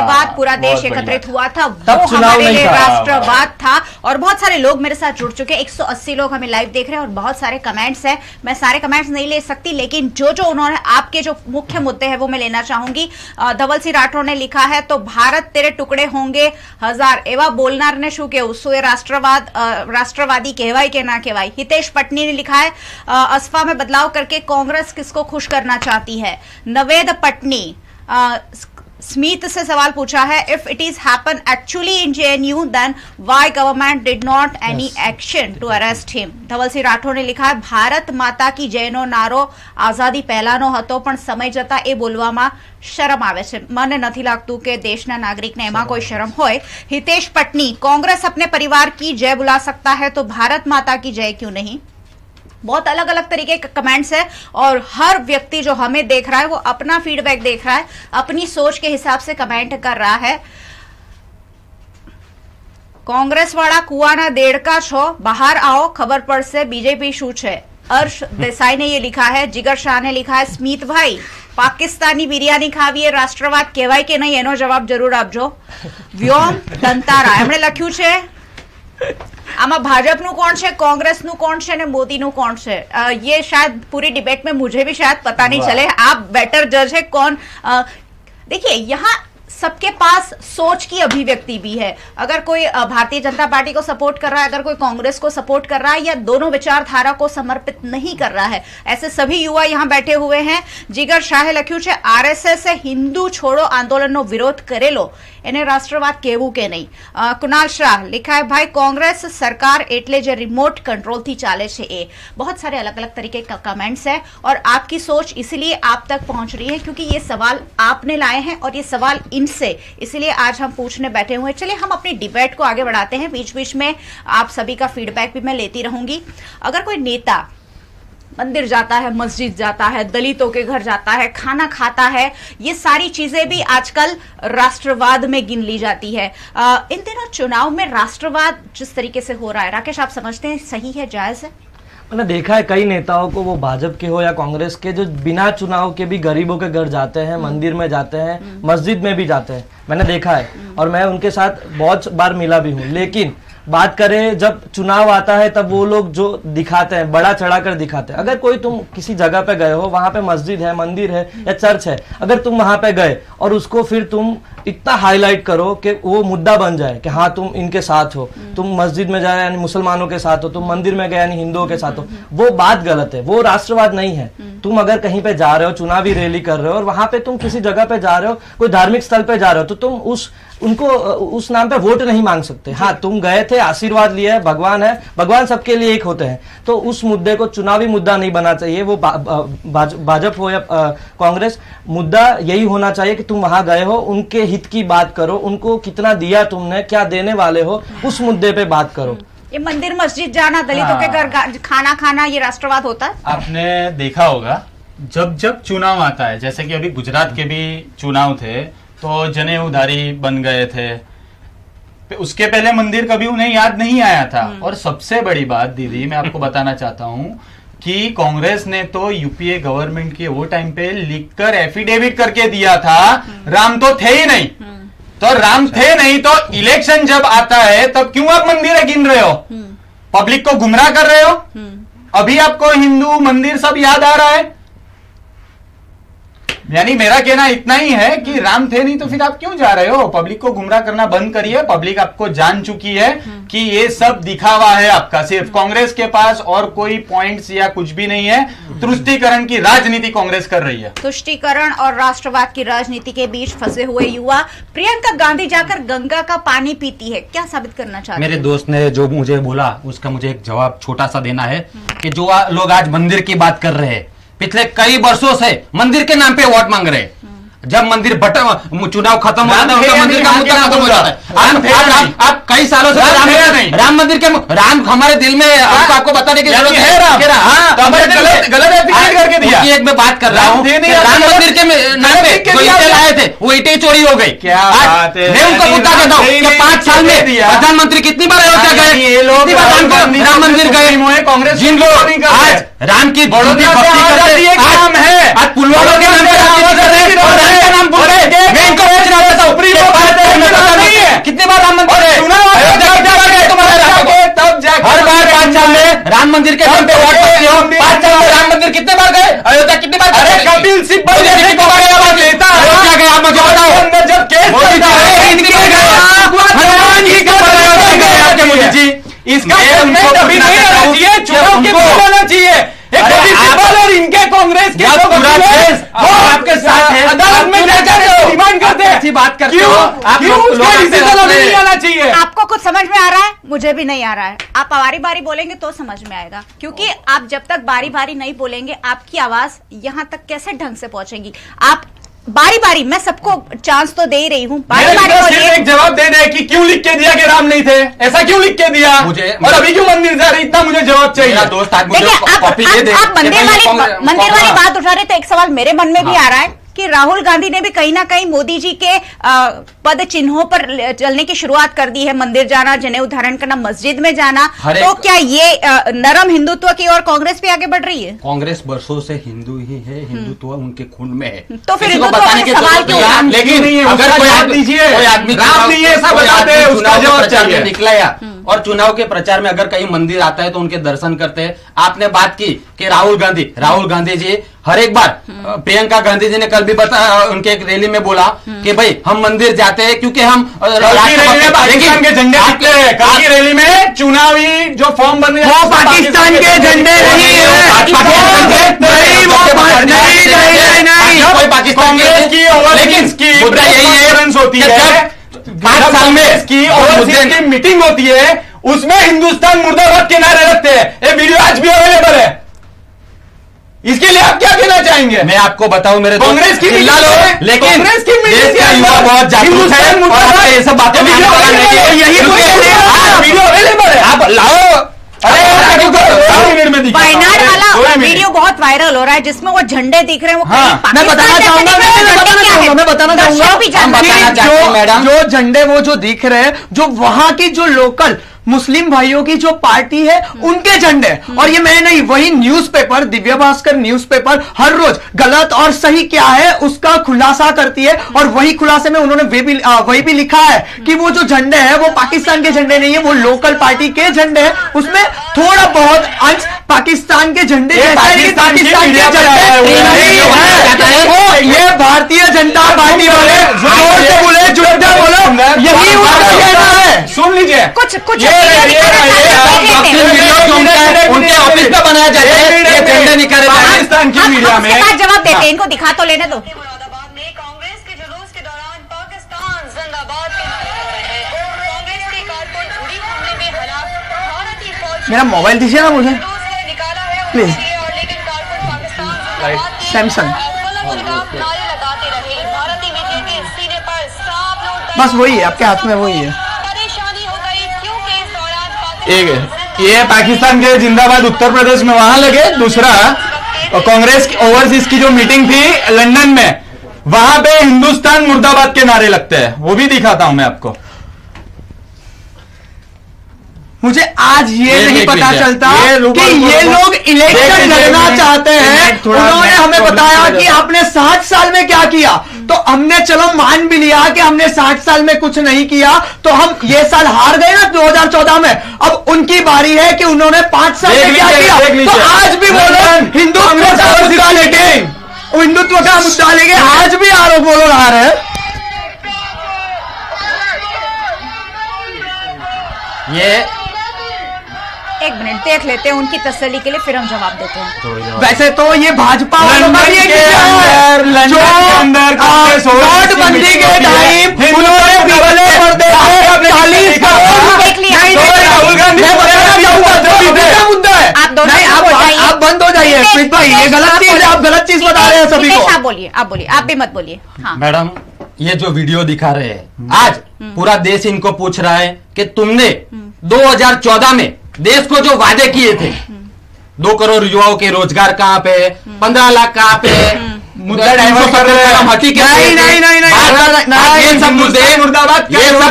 बाद पूरा देश एकत्रित हुआ था, वो हमारे लिए राष्ट्रवाद था। और बहुत सारे लोग मेरे साथ जुड़ चुके, 180 लोग हमें लाइव देख रहे हैं और बहुत सारे कमेंट्स हैं। मैं सारे कमेंट्स नहीं ले सकती, लेकिन जो उन्होंने आपके जो मुख्य मुद्दे हैं वो मैं लेना चाहूंगी। धवल सिंह राठौर ने लिखा है, तो भारत तेरे टुकड़े होंगे हजार एवा बोलनार ने शू केवू सो राष्ट्रवादी कहवाई के ना कहवाई। हितेश पटनी ने लिखा है, असफा में बदलाव करके कांग्रेस किसको खुश करना चाहती है। नवेद पटनी स्मित से सवाल पूछा है, if it is happen actually in JNU then why government did not any action to arrest him. Dhaval Singh Rathore ने लिखा है, भारत माता की जयनो नारो आजादी પહેલાનો હતો પણ સમય જતા એ બોલવામાં શરમ આવે છે। મને નથી લાગતું કે દેશના નાગરિકને એમાં કોઈ શરમ હોય। हितेश पटनी, कांग्रेस अपने परिवार की जय बुला सकता है तो भारत माता की जय क्यों नहीं। बहुत अलग अलग तरीके के कमेंट्स है और हर व्यक्ति जो हमें देख रहा है वो अपना फीडबैक देख रहा है, अपनी सोच के हिसाब से कमेंट कर रहा है। कांग्रेस वाला कुआना देड़का छो, बाहर आओ खबर पड़से बीजेपी शू छे। अर्श देसाई ने ये लिखा है। जिगर शाह ने लिखा है, स्मित भाई पाकिस्तानी बिरयानी खावीए राष्ट्रवाद कहेवाय के नहीं, एनो जवाब जरूर आपजो। व्योम दंतारा एमणे लख्યું છે, આમાં ભાજપનું કોણ છે, कांग्रेसનું કોણ છે અને મોદીનું કોણ છે। ये शायद पूरी डिबेट में मुझे भी शायद पता नहीं चले, आप बेटर जज है कौन। देखिए यहाँ सबके पास सोच की अभिव्यक्ति भी है। अगर कोई भारतीय जनता पार्टी को सपोर्ट कर रहा है, अगर कोई कांग्रेस को सपोर्ट कर रहा है, या दोनों विचारधारा को समर्पित नहीं कर रहा है, ऐसे सभी युवा यहाँ बैठे हुए हैं। जिगर शाहे लख्યું છે, RSS हिंदू छोड़ो आंदोलन नो विरोध करेलो એને રાષ્ટ્રવાદ કહેવું કે નહીં। કુનાલ શાહ लिखा है, भाई कांग्रेस सरकार एटले जे रिमोट कंट्रोल थी चाले छे ए। बहुत सारे अलग अलग तरीके का कमेंट्स है और आपकी सोच इसीलिए आप तक पहुंच रही है क्योंकि ये सवाल आपने लाए हैं और ये सवाल इनसे, इसलिए आज हम पूछने बैठे हुए हैं। चलिए हम अपनी डिबेट को आगे बढ़ाते हैं, बीच बीच में आप सभी का फीडबैक भी मैं लेती रहूंगी। अगर कोई नेता मंदिर जाता है, मस्जिद जाता है, दलितों के घर जाता है, खाना खाता है, ये सारी चीजें भी आजकल राष्ट्रवाद में गिन ली जाती है। इन दिनों चुनाव में राष्ट्रवाद जिस तरीके से हो रहा है, राकेश आप समझते हैं सही है, जायज है? मैंने देखा है कई नेताओं को, वो भाजपा के हो या कांग्रेस के, जो बिना चुनाव के भी गरीबों के घर जाते हैं, मंदिर में जाते हैं, मस्जिद में भी जाते हैं। मैंने देखा है और मैं उनके साथ बहुत बार मिला भी हूँ। लेकिन बात करें जब चुनाव आता है तब वो लोग जो दिखाते हैं, बड़ा चढ़ाकर दिखाते हैं। अगर कोई तुम किसी जगह पे गए हो, वहां पे मस्जिद है, मंदिर है या चर्च है, अगर तुम वहां पे गए और उसको फिर तुम इतना हाईलाइट करो कि वो मुद्दा बन जाए कि हाँ तुम इनके साथ हो, तुम मस्जिद में जा रहे यानी मुसलमानों के साथ हो, तुम मंदिर में गए यानी हिंदुओं के साथ हो, वो बात गलत है, वो राष्ट्रवाद नहीं है। तुम अगर कहीं पे जा रहे हो, चुनावी रैली कर रहे हो और वहां पे तुम किसी जगह पे जा रहे हो, कोई धार्मिक स्थल पे जा रहे हो, तो तुम उनको उस नाम पे वोट नहीं मांग सकते। हाँ तुम गए थे, आशीर्वाद लिया है, भगवान है, भगवान सबके लिए एक होते हैं, तो उस मुद्दे को चुनावी मुद्दा नहीं बना चाहिए। वो भाजपा हो या कांग्रेस, मुद्दा यही होना चाहिए कि तुम वहां गए हो, उनके हित की बात करो, उनको कितना दिया तुमने, क्या देने वाले हो, उस मुद्दे पे बात करो। ये मंदिर मस्जिद जाना, दलितों के घर खाना खाना, ये राष्ट्रवाद होता है? आपने देखा होगा जब जब चुनाव आता है, जैसे कि अभी गुजरात के भी चुनाव थे तो जनेऊधारी बन गए थे, उसके पहले मंदिर कभी उन्हें याद नहीं आया था। और सबसे बड़ी बात दीदी मैं आपको बताना चाहता हूं कि कांग्रेस ने तो यूपीए गवर्नमेंट के वो टाइम पे लिखकर एफिडेविट करके दिया था राम तो थे ही नहीं। तो राम थे नहीं तो इलेक्शन जब आता है तब क्यों आप मंदिर गिन रहे हो, पब्लिक को गुमराह कर रहे हो। अभी आपको हिंदू मंदिर सब याद आ रहा है। यानी मेरा कहना इतना ही है कि राम थे नहीं तो फिर आप क्यों जा रहे हो, पब्लिक को गुमराह करना बंद करिए। पब्लिक आपको जान चुकी है कि ये सब दिखावा है आपका, सिर्फ कांग्रेस के पास और कोई पॉइंट्स या कुछ भी नहीं है। तुष्टीकरण की राजनीति कांग्रेस कर रही है। तुष्टीकरण और राष्ट्रवाद की राजनीति के बीच फंसे हुए युवा प्रियंका गांधी जाकर गंगा का पानी पीती है, क्या साबित करना चाहते हैं? मेरे दोस्त ने जो मुझे बोला उसका मुझे एक जवाब छोटा सा देना है कि जो लोग आज मंदिर की बात कर रहे हैं, पिछले कई वर्षों से मंदिर के नाम पे वोट मांग रहे हैं। जब मंदिर चुनाव खत्म हो जाता है उनका मंदिर का मुद्दा खत्म हो जाता है। आप कई सालों से राम मंदिर के राम हमारे दिल में आपको बताने की जरूरत है। गलत करके दिया। एक मैं बात कर रहा हूँ राम मंदिर के नाम पे जो ईंटें लाए थे वो ईंटें चोरी हो गई। क्या बात है? मैं उनको मुद्दा देता हूँ कि 5 साल में प्रधानमंत्री कितनी बार अयोध्या गए, राम मंदिर गए। कांग्रेस जिन लोग आज राम की भक्ति करते काम है, आज पुलवामा के नाम पे नाम बोल रहे, मैं इनको पूछना चाहता हूं कितनी बार राम मंदिर हर बार 5 साल में राम मंदिर के नाम पे वोट करते हो। 5 साल में राम मंदिर कितने बार गए, अयोध्या कितनी बार गए? कपिल सिब्बल लेता अयोध्या गए, आप मुझे बताओ। जब केस मोदी जी इसका अभी नहीं आना चाहिए, चुनाव के बाद आना चाहिए। और इनके कांग्रेस के आपके साथ है, अदालत में जाकर डिमांड करते हैं, अच्छी बात करते हो आप। नहीं आना चाहिए। आपको कुछ समझ में आ रहा है? मुझे भी नहीं आ रहा है। आप बारी बारी बोलेंगे तो समझ में आएगा, क्योंकि आप जब तक बारी बारी नहीं बोलेंगे आपकी आवाज यहाँ तक कैसे ढंग से पहुंचेगी। आप बारी बारी, मैं सबको चांस तो दे ही रही हूँ, बारी बारी बोलिए। एक जवाब दे दे कि क्यों लिख के दिया कि राम नहीं थे, ऐसा क्यों लिख के दिया मुझे, और अभी क्यों मंदिर जा रही, इतना मुझे जवाब चाहिए। दोस्त आप मंदिर वाली बात उठा रहे तो एक सवाल मेरे मन में भी आ रहा है कि राहुल गांधी ने भी कहीं ना कहीं मोदी जी के पद चिन्हों पर चलने की शुरुआत कर दी है। मंदिर जाना, जनेऊ धारण करना, मस्जिद में जाना। तो क्या ये नरम हिंदुत्व की ओर कांग्रेस भी आगे बढ़ रही है? कांग्रेस वर्षों से हिंदू ही है, हिंदुत्व उनके खून में है। तो फिर सवाल क्यों? लेकिन अगर कोई आदमी राम नहीं है ऐसा बताते हैं, उसका जवाब चाहिए। निकला और चुनाव के प्रचार में अगर कहीं मंदिर आता है तो उनके दर्शन करते हैं। आपने बात की कि राहुल गांधी जी हर एक बार, प्रियंका गांधी जी ने कल भी उनके एक रैली में बोला कि भाई हम मंदिर जाते हैं क्योंकि हम पाकिस्तान के झंडे निकले हैं। कल की रैली में चुनावी जो फॉर्म बन रहे हैं पाकिस्तान के झंडे नहीं कोई पाकिस्तान की मुद्दा यही होती है। 5 साल में इसकी मीटिंग होती है, उसमें हिंदुस्तान मुर्दाबाद के नारे रखते हैं। ये वीडियो आज भी अवेलेबल है। इसके लिए आप क्या कहना चाहेंगे? मैं आपको बताऊं मेरे कांग्रेस की लो, लेकिन कांग्रेस की देश का युवा बहुत जागरूक है और ये सब बातें यही वीडियो अवेलेबल है, आप लाओ। वायनाड वाला वीडियो बहुत वायरल हो रहा है जिसमें वो झंडे दिख रहे हैं। वो मैं बताना चाहूंगा जो झंडे वो जो दिख रहे हैं, जो वहां की जो लोकल मुस्लिम भाइयों की जो पार्टी है उनके झंडे, और ये मैं नहीं, वही न्यूज़पेपर दिव्य भास्कर न्यूज़पेपर हर रोज गलत और सही क्या है उसका खुलासा करती है। और वही खुलासे में उन्होंने वही भी लिखा है कि वो जो झंडे हैं वो पाकिस्तान के झंडे नहीं है, वो लोकल पार्टी के झंडे हैं। उसमें थोड़ा बहुत अंश पाकिस्तान के झंडे, पाकिस्तान के ये भारतीय जनता पार्टी वाले बोले झूठा बोलो, यही है। सुन लीजिए, कुछ उनके ऑफिस में बनाया जाता है, ये झंडे निकाले पाकिस्तान की मीडिया में। जवाब देते हैं, इनको दिखा तो लेने दो। कांग्रेस के जुलूस के दौरान पाकिस्तान जिंदाबाद के नारे लग रहे हैं। कांग्रेस के कारकुन उड़ी हमले में हलाक, भारतीय फौज मेरा मोबाइल दीजिए ना मुझे निकाला है प्लीज। लेकिन कारकुन पाकिस्तान जिंदाबाद के सैमसंग नारे लगाते रहे। भारतीय मीडिया के सीने पर सांप लौट, बस वही है, आपके हाथ में वही है। परेशानी हो गई क्योंकि इस दौरान ये पाकिस्तान के जिंदाबाद उत्तर प्रदेश में वहां लगे। दूसरा कांग्रेस की ओवरसीज की जो मीटिंग थी लंदन में, वहां पे हिंदुस्तान मुर्दाबाद के नारे लगते हैं, वो भी दिखाता हूं मैं आपको। मुझे आज ये नहीं पता चलता कि ये लोग इलेक्शन लड़ना चाहते हैं। उन्होंने हमें बताया कि आपने 60 साल में क्या किया, तो हमने चलो मान भी लिया कि हमने 60 साल में कुछ नहीं किया, तो हम ये साल हार गए ना 2014 में। अब उनकी बारी है कि उन्होंने 5 साल में क्या किया। तो आज भी वो लोग हिंदुत्व का मुद्दा लेके आज भी आरोप वो लोग आ रहे हैं। ये एक मिनट देख लेते हैं उनकी तसल्ली के लिए, फिर हम जवाब देते हैं। वैसे तो ये भाजपा नोटबंदी के टाइम उन्होंने बिगड़े पर्दे 40 मुद्दा है। आप बंद हो जाइए प्रीत भाई, ये गलत चीज है, आप गलत चीज बता रहे हैं सभी को। आप बोलिए, आप भी मत बोलिए। हाँ मैडम, ये जो वीडियो दिखा रहे हैं आज पूरा देश इनको पूछ रहा है कि तुमने 2014 में देश को जो वादे किए थे, 2 करोड़ युवाओं के रोजगार कहाँ पे, 15 लाख कहाँ पे, मुद्दा डाइवर्ट कर रहे हैं। नहीं, ये सब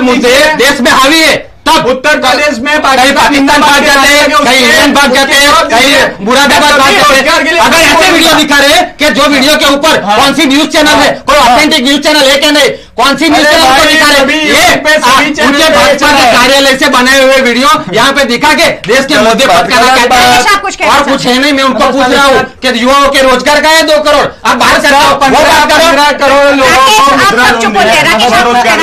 मुद्दे देश में हावी है। तब उत्तर प्रदेश में पाकिस्तान भाग जाते हैं, कहीं इंग्लैंड भाग जाते हैं, कहीं मुरादाबाद भाग जाते हैं। अगर ऐसे वीडियो दिखा रहे हैं कि जो वीडियो के ऊपर कौन सी न्यूज चैनल है, कोई ऑथेंटिक न्यूज चैनल है क्या नहीं, कौन सी न्यूज चैनल को दिखा रहे हैं, ये उनके भाजपा के कार्यालय से बने हुए वीडियो यहाँ पे दिखा के देश के मुद्दे पर करना चाहते हैं। और कुछ है नहीं, मैं उनको पूछ रहा हूँ कि युवाओं के रोजगार का है 2 करोड़, आप भारत सरकार 15 करोड़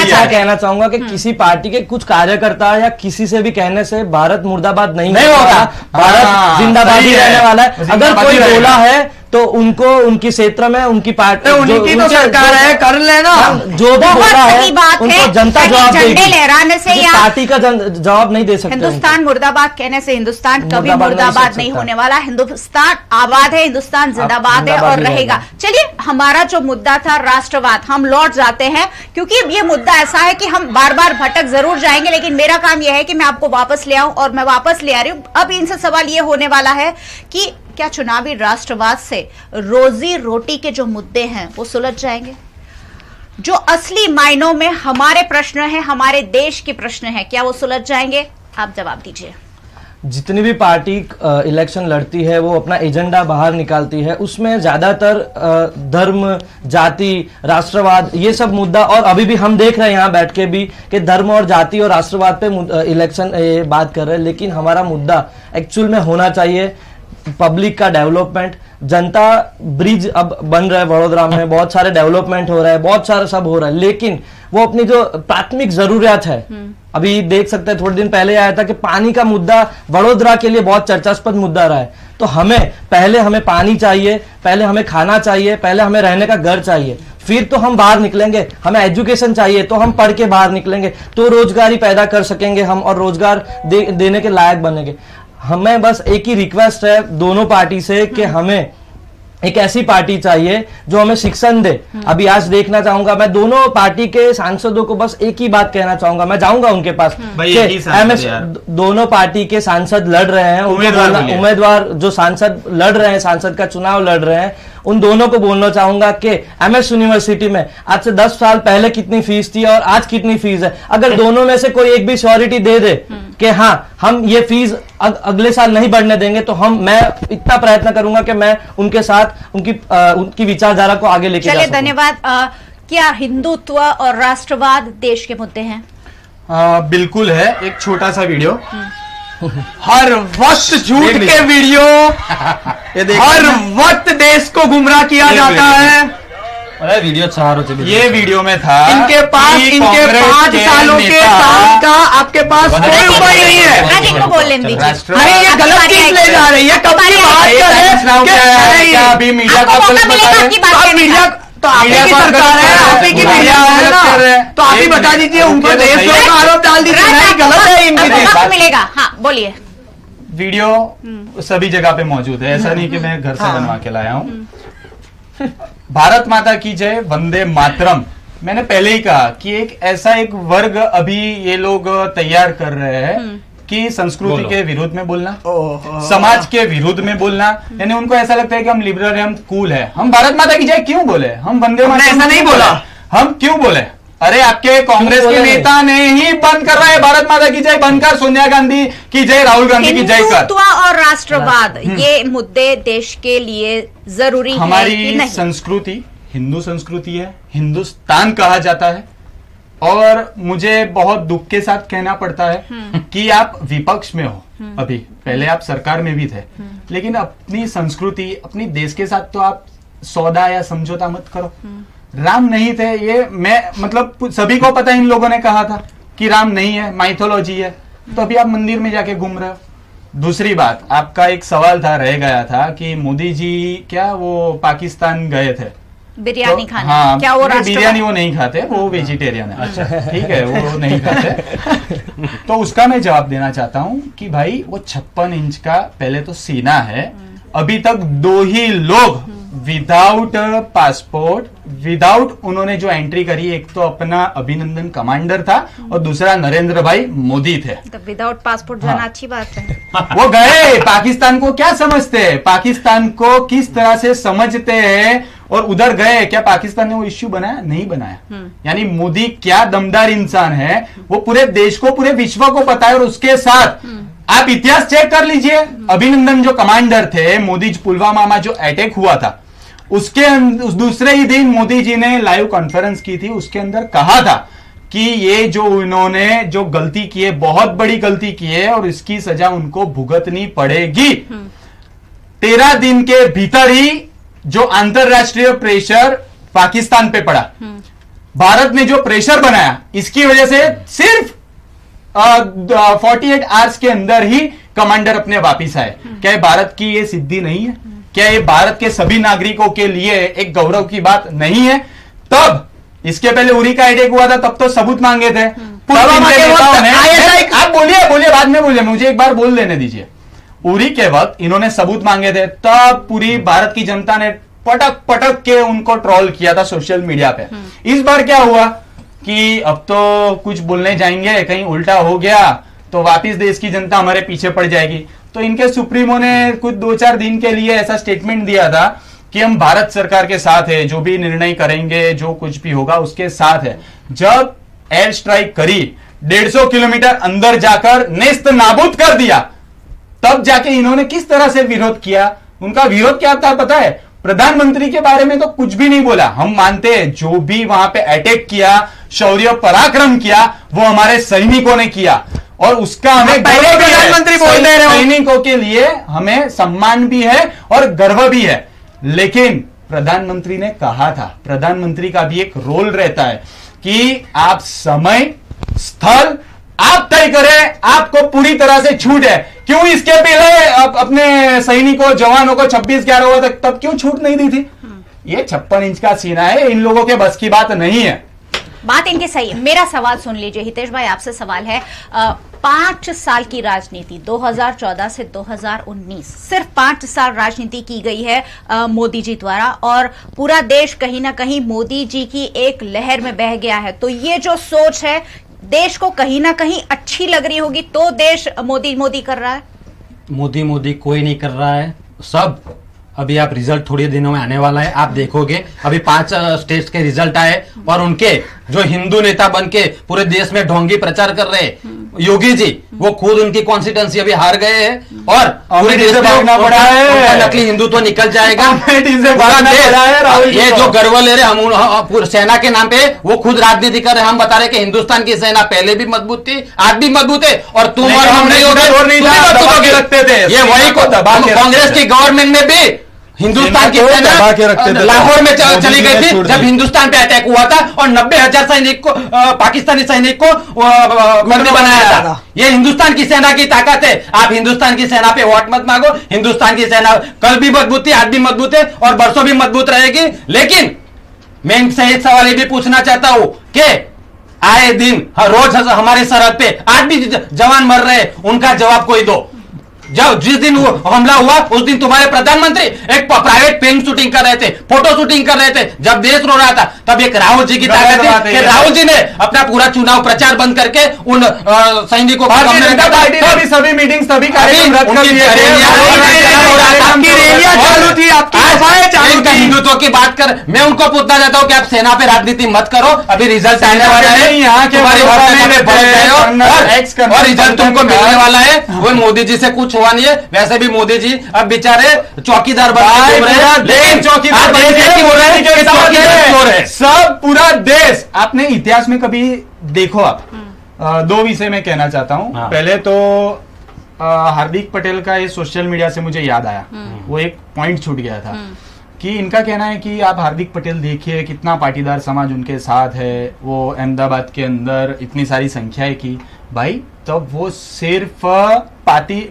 क्या कहना चाहूंगा कि किसी पार्टी के कुछ कार्यकर्ता या किसी से भी कहने से भारत मुर्दाबाद नहीं होगा, भारत जिंदाबाद ही रहने वाला है। अगर कोई बोला है तो उनको उनकी क्षेत्र में उनकी पार्टी उनकी तो सरकार है, कर लेना। जो भी बोला है उनको जनता जवाब देगी। झंडे लहराने से या पार्टी का जवाब नहीं दे सकते। हिंदुस्तान मुर्दाबाद कहने से हिंदुस्तान कभी मुर्दाबाद नहीं होने वाला। हिंदुस्तान आबाद है, हिंदुस्तान जिंदाबाद है और रहेगा। चलिए, हमारा जो मुद्दा था राष्ट्रवाद, हम लौट जाते हैं क्योंकि ये मुद्दा ऐसा है कि हम बार बार भटक जरूर जाएंगे, लेकिन मेरा काम यह है कि मैं आपको वापस ले आऊं और मैं वापस ले आ रही हूं। अब इनसे सवाल ये होने वाला है कि क्या चुनावी राष्ट्रवाद से रोजी रोटी के जो मुद्दे हैं वो सुलझ जाएंगे? जो असली मायनों में हमारे प्रश्न हैं, हमारे देश के प्रश्न हैं, क्या वो सुलझ जाएंगे? आप जवाब दीजिए। जितनी भी पार्टी इलेक्शन लड़ती है वो अपना एजेंडा बाहर निकालती है, उसमें ज्यादातर धर्म, जाति, राष्ट्रवाद, ये सब मुद्दा, और अभी भी हम देख रहे हैं यहाँ बैठ के भी कि धर्म और जाति और राष्ट्रवाद पे इलेक्शन बात कर रहे हैं। लेकिन हमारा मुद्दा एक्चुअल में होना चाहिए पब्लिक का डेवलपमेंट। जनता ब्रिज अब बन रहा है वडोदरा में, बहुत सारे डेवलपमेंट हो रहा है, बहुत सारा सब हो रहा है, लेकिन वो अपनी जो प्राथमिक जरूरियात है, अभी देख सकते हैं थोड़े दिन पहले आया था कि पानी का मुद्दा वडोदरा के लिए बहुत चर्चास्पद मुद्दा रहा है। तो हमें पानी चाहिए, पहले हमें खाना चाहिए, पहले हमें रहने का घर चाहिए, फिर तो हम बाहर निकलेंगे। हमें एजुकेशन चाहिए तो हम पढ़ के बाहर निकलेंगे, तो रोजगारी पैदा कर सकेंगे हम और रोजगार देने के लायक बनेंगे। हमें बस एक ही रिक्वेस्ट है दोनों पार्टी से कि हमें एक ऐसी पार्टी चाहिए जो हमें शिक्षण दे। अभी आज देखना चाहूंगा, मैं दोनों पार्टी के सांसदों को बस एक ही बात कहना चाहूंगा, मैं जाऊंगा उनके पास दोनों पार्टी के सांसद लड़ रहे हैं, उम्मीदवार जो सांसद लड़ रहे हैं, सांसद का चुनाव लड़ रहे हैं, उन दोनों को बोलना चाहूंगा कि एमएस यूनिवर्सिटी में आज से 10 साल पहले कितनी फीस थी और आज कितनी फीस है। अगर दोनों में से कोई एक भी श्योरिटी दे दे कि हाँ हम ये फीस अगले साल नहीं बढ़ने देंगे, तो मैं इतना प्रयत्न करूंगा कि मैं उनके साथ उनकी विचारधारा को आगे लेके चलिए, धन्यवाद। क्या हिंदुत्व और राष्ट्रवाद देश के मुद्दे हैं? बिल्कुल है। एक छोटा सा वीडियो, हर वक्त झूठ के वीडियो, हर वक्त देश को गुमराह किया जाता है। अरे वीडियो ये वीडियो में था इनके 5 सालों के काम का आपके पास कोई उपाय नहीं है। इनको बोलने दीजिए। नहीं, ये गलत चीज ले जा रही है। कब की बात कर रहे हैं? अभी मीडिया का मीडिया तो आप ही की सरकार है, आप ही की मीडिया है ना, तो आप ही बता दीजिए, उनको देश का आरोप डाल दीजिए। नहीं, गलत है इनकी वक्त मिलेगा। हाँ बोलिए। वीडियो सभी जगह पे मौजूद है, ऐसा नहीं कि मैं घर से बनवा के लाया हूँ। भारत माता की जय, वंदे मातरम। मैंने पहले ही कहा कि एक वर्ग अभी ये लोग तैयार कर रहे हैं कि संस्कृति के विरुद्ध में बोलना, समाज के विरुद्ध में बोलना, यानी उनको ऐसा लगता है कि हम लिबरल हैं, हम कूल है। हम भारत माता की जय क्यों बोले, हम वंदे मातरम ऐसा नहीं बोला, हम क्यों बोले? अरे आपके कांग्रेस के नेता ने ही बंद कर रहा है भारत माता की जय बंद कर, सोनिया गांधी की जय, राहुल गांधी की जय कर। हिंदुत्व और राष्ट्रवाद ये मुद्दे देश के लिए जरूरी है कि हमारी नहीं? संस्कृति हिंदू संस्कृति है, हिंदुस्तान कहा जाता है, और मुझे बहुत दुख के साथ कहना पड़ता है कि आप विपक्ष में हो अभी, पहले आप सरकार में भी थे, लेकिन अपनी संस्कृति अपनी देश के साथ तो आप सौदा या समझौता मत करो। राम नहीं थे, ये मैं मतलब सभी को पता है, इन लोगों ने कहा था कि राम नहीं है, माइथोलॉजी है, तो अभी आप मंदिर में जाके घूम रहे हो। दूसरी बात, आपका एक सवाल था, रह गया था कि मोदी जी क्या वो पाकिस्तान गए थे बिरयानी तो, खाने, हाँ, क्या वो बिरयानी वो नहीं खाते, वो वेजिटेरियन है। अच्छा, ठीक है, वो नहीं खाते। तो उसका मैं जवाब देना चाहता हूं कि भाई वो 56 इंच का पहले तो सीना है, अभी तक 2 ही लोग विदाउट पासपोर्ट, विदाउट उन्होंने जो एंट्री करी, एक तो अपना अभिनंदन कमांडर था और दूसरा नरेंद्र भाई मोदी थे। तो विदाउट पासपोर्ट जाना अच्छी बात है। वो गए, पाकिस्तान को क्या समझते हैं, पाकिस्तान को किस तरह से समझते हैं, और उधर गए। क्या पाकिस्तान ने वो इश्यू बनाया? नहीं बनाया। यानी मोदी क्या दमदार इंसान है, वो पूरे देश को, पूरे विश्व को पता है। और उसके साथ आप इतिहास चेक कर लीजिए, अभिनंदन जो कमांडर थे, मोदी पुलवामा में जो अटैक हुआ था, उसके उस दूसरे ही दिन मोदी जी ने लाइव कॉन्फ्रेंस की थी, उसके अंदर कहा था कि ये जो इन्होंने जो गलती की है, बहुत बड़ी गलती की है और इसकी सजा उनको भुगतनी पड़ेगी। 13 दिन के भीतर ही जो अंतरराष्ट्रीय प्रेशर पाकिस्तान पे पड़ा, भारत ने जो प्रेशर बनाया, इसकी वजह से सिर्फ 48 आवर्स के अंदर ही कमांडर अपने वापिस आए। क्या ये भारत की ये सिद्धि नहीं है? क्या ये भारत के सभी नागरिकों के लिए एक गौरव की बात नहीं है? तब इसके पहले उरी का अटैक हुआ था, तब तो सबूत मांगे थे। आप बोलिए बाद में बोलिए, मुझे एक बार बोल लेने दीजिए। उरी के वक्त इन्होंने सबूत मांगे थे, तब पूरी भारत की जनता ने पटक पटक के उनको ट्रोल किया था सोशल मीडिया पे। इस बार क्या हुआ कि अब तो कुछ बोलने जाएंगे, कहीं उल्टा हो गया तो वापिस देश की जनता हमारे पीछे पड़ जाएगी। तो इनके सुप्रीमो ने कुछ 2-4 दिन के लिए ऐसा स्टेटमेंट दिया था कि हम भारत सरकार के साथ है, जो भी निर्णय करेंगे, जो कुछ भी होगा उसके साथ है। जब एयर स्ट्राइक करी, 150 किलोमीटर अंदर जाकर नेस्त नाबूद कर दिया, तब जाके इन्होंने किस तरह से विरोध किया। उनका विरोध क्या था पता है? प्रधानमंत्री के बारे में तो कुछ भी नहीं बोला। हम मानते हैं जो भी वहां पे अटैक किया, शौर्य पराक्रम किया, वो हमारे सैनिकों ने किया और उसका हमें गौरव भी है। सैनिकों के लिए हमें सम्मान भी है और गर्व भी है। लेकिन प्रधानमंत्री ने कहा था, प्रधानमंत्री का भी एक रोल रहता है कि आप समय स्थल आप तय करें, आपको पूरी तरह से छूट है। क्यों इसके पहले अपने सैनिकों जवानों को 26/11 तक तब क्यों छूट नहीं दी थी? ये 56 इंच का सीना है, इन लोगों के बस की बात नहीं है। बात इनके सही है। मेरा सवाल सुन लीजिए हितेश भाई, आपसे सवाल है। 5 साल की राजनीति 2014 से 2019, सिर्फ 5 साल राजनीति की गई है मोदी जी द्वारा, और पूरा देश कहीं ना कहीं मोदी जी की एक लहर में बह गया है। तो ये जो सोच है, देश को कहीं ना कहीं अच्छी लग रही होगी, तो देश मोदी मोदी कर रहा है। मोदी मोदी कोई नहीं कर रहा है, सब अभी आप रिजल्ट थोड़ी दिनों में आने वाला है, आप देखोगे। अभी 5 स्टेट्स के रिजल्ट आए और उनके जो हिंदू नेता बनके पूरे देश में ढोंगी प्रचार कर रहे योगी जी, वो खुद उनकी कॉन्स्टिट्यूंसी अभी हार गए हैं और पूरे देश में उनका नकली हिंदुत्व निकल जाएगा। ये जो गर्व ले रहे हम सेना के नाम पे, वो खुद राजनीति कर रहे। हम बता रहे कि हिंदुस्तान की सेना पहले भी मजबूत थी, आज भी मजबूत है, और तुम और हम नहीं होते। ये वही कांग्रेस की गवर्नमेंट में भी हिंदुस्तान की सेना लाहौर में चली गई थी जब हिंदुस्तान पे अटैक हुआ था और 90,000 सैनिक को, पाकिस्तानी सैनिक को बंदी बनाया था। ये हिंदुस्तान की सेना की ताकत है। आप हिंदुस्तान की सेना पे वोट मत मांगो। हिंदुस्तान की सेना कल भी मजबूत थी, आज भी मजबूत है और बरसों भी मजबूत रहेगी। लेकिन मैं इनसे एक सवाल ये भी पूछना चाहता हूं कि आए दिन रोज हमारे सरहद पे आज भी जवान मर रहे, उनका जवाब कोई दो। जब जिस दिन वो हमला हुआ उस दिन तुम्हारे प्रधानमंत्री एक प्राइवेट फिल्म शूटिंग कर रहे थे, फोटो शूटिंग कर रहे थे। जब देश रो रहा था तब एक राहुल जी की ताकत थी कि राहुल जी ने अपना पूरा चुनाव प्रचार बंद करके उन सैनिकों को सभी मीटिंग सभी हिंदुत्व की बात कर। मैं उनको पूछना चाहता हूँ कि आप सेना पे राजनीति मत करो, अभी रिजल्ट आने वाला है, यहाँ के और रिजल्ट तुमको मिलने वाला है। वो मोदी जी से कुछ हुआ नहीं है, वैसे भी मोदी जी अब बेचारे चौकीदार बन रहे, चौकीदार सब पूरा देश। आपने इतिहास में कभी देखो आप, दो विषय में कहना चाहता हूं। पहले तो हार्दिक पटेल का ये सोशल मीडिया से मुझे याद आया, वो एक पॉइंट छूट गया था कि इनका कहना है कि आप हार्दिक पटेल देखिए कितना पाटीदार समाज उनके साथ है, वो अहमदाबाद के अंदर इतनी सारी संख्या है कि भाई तब वो सिर्फ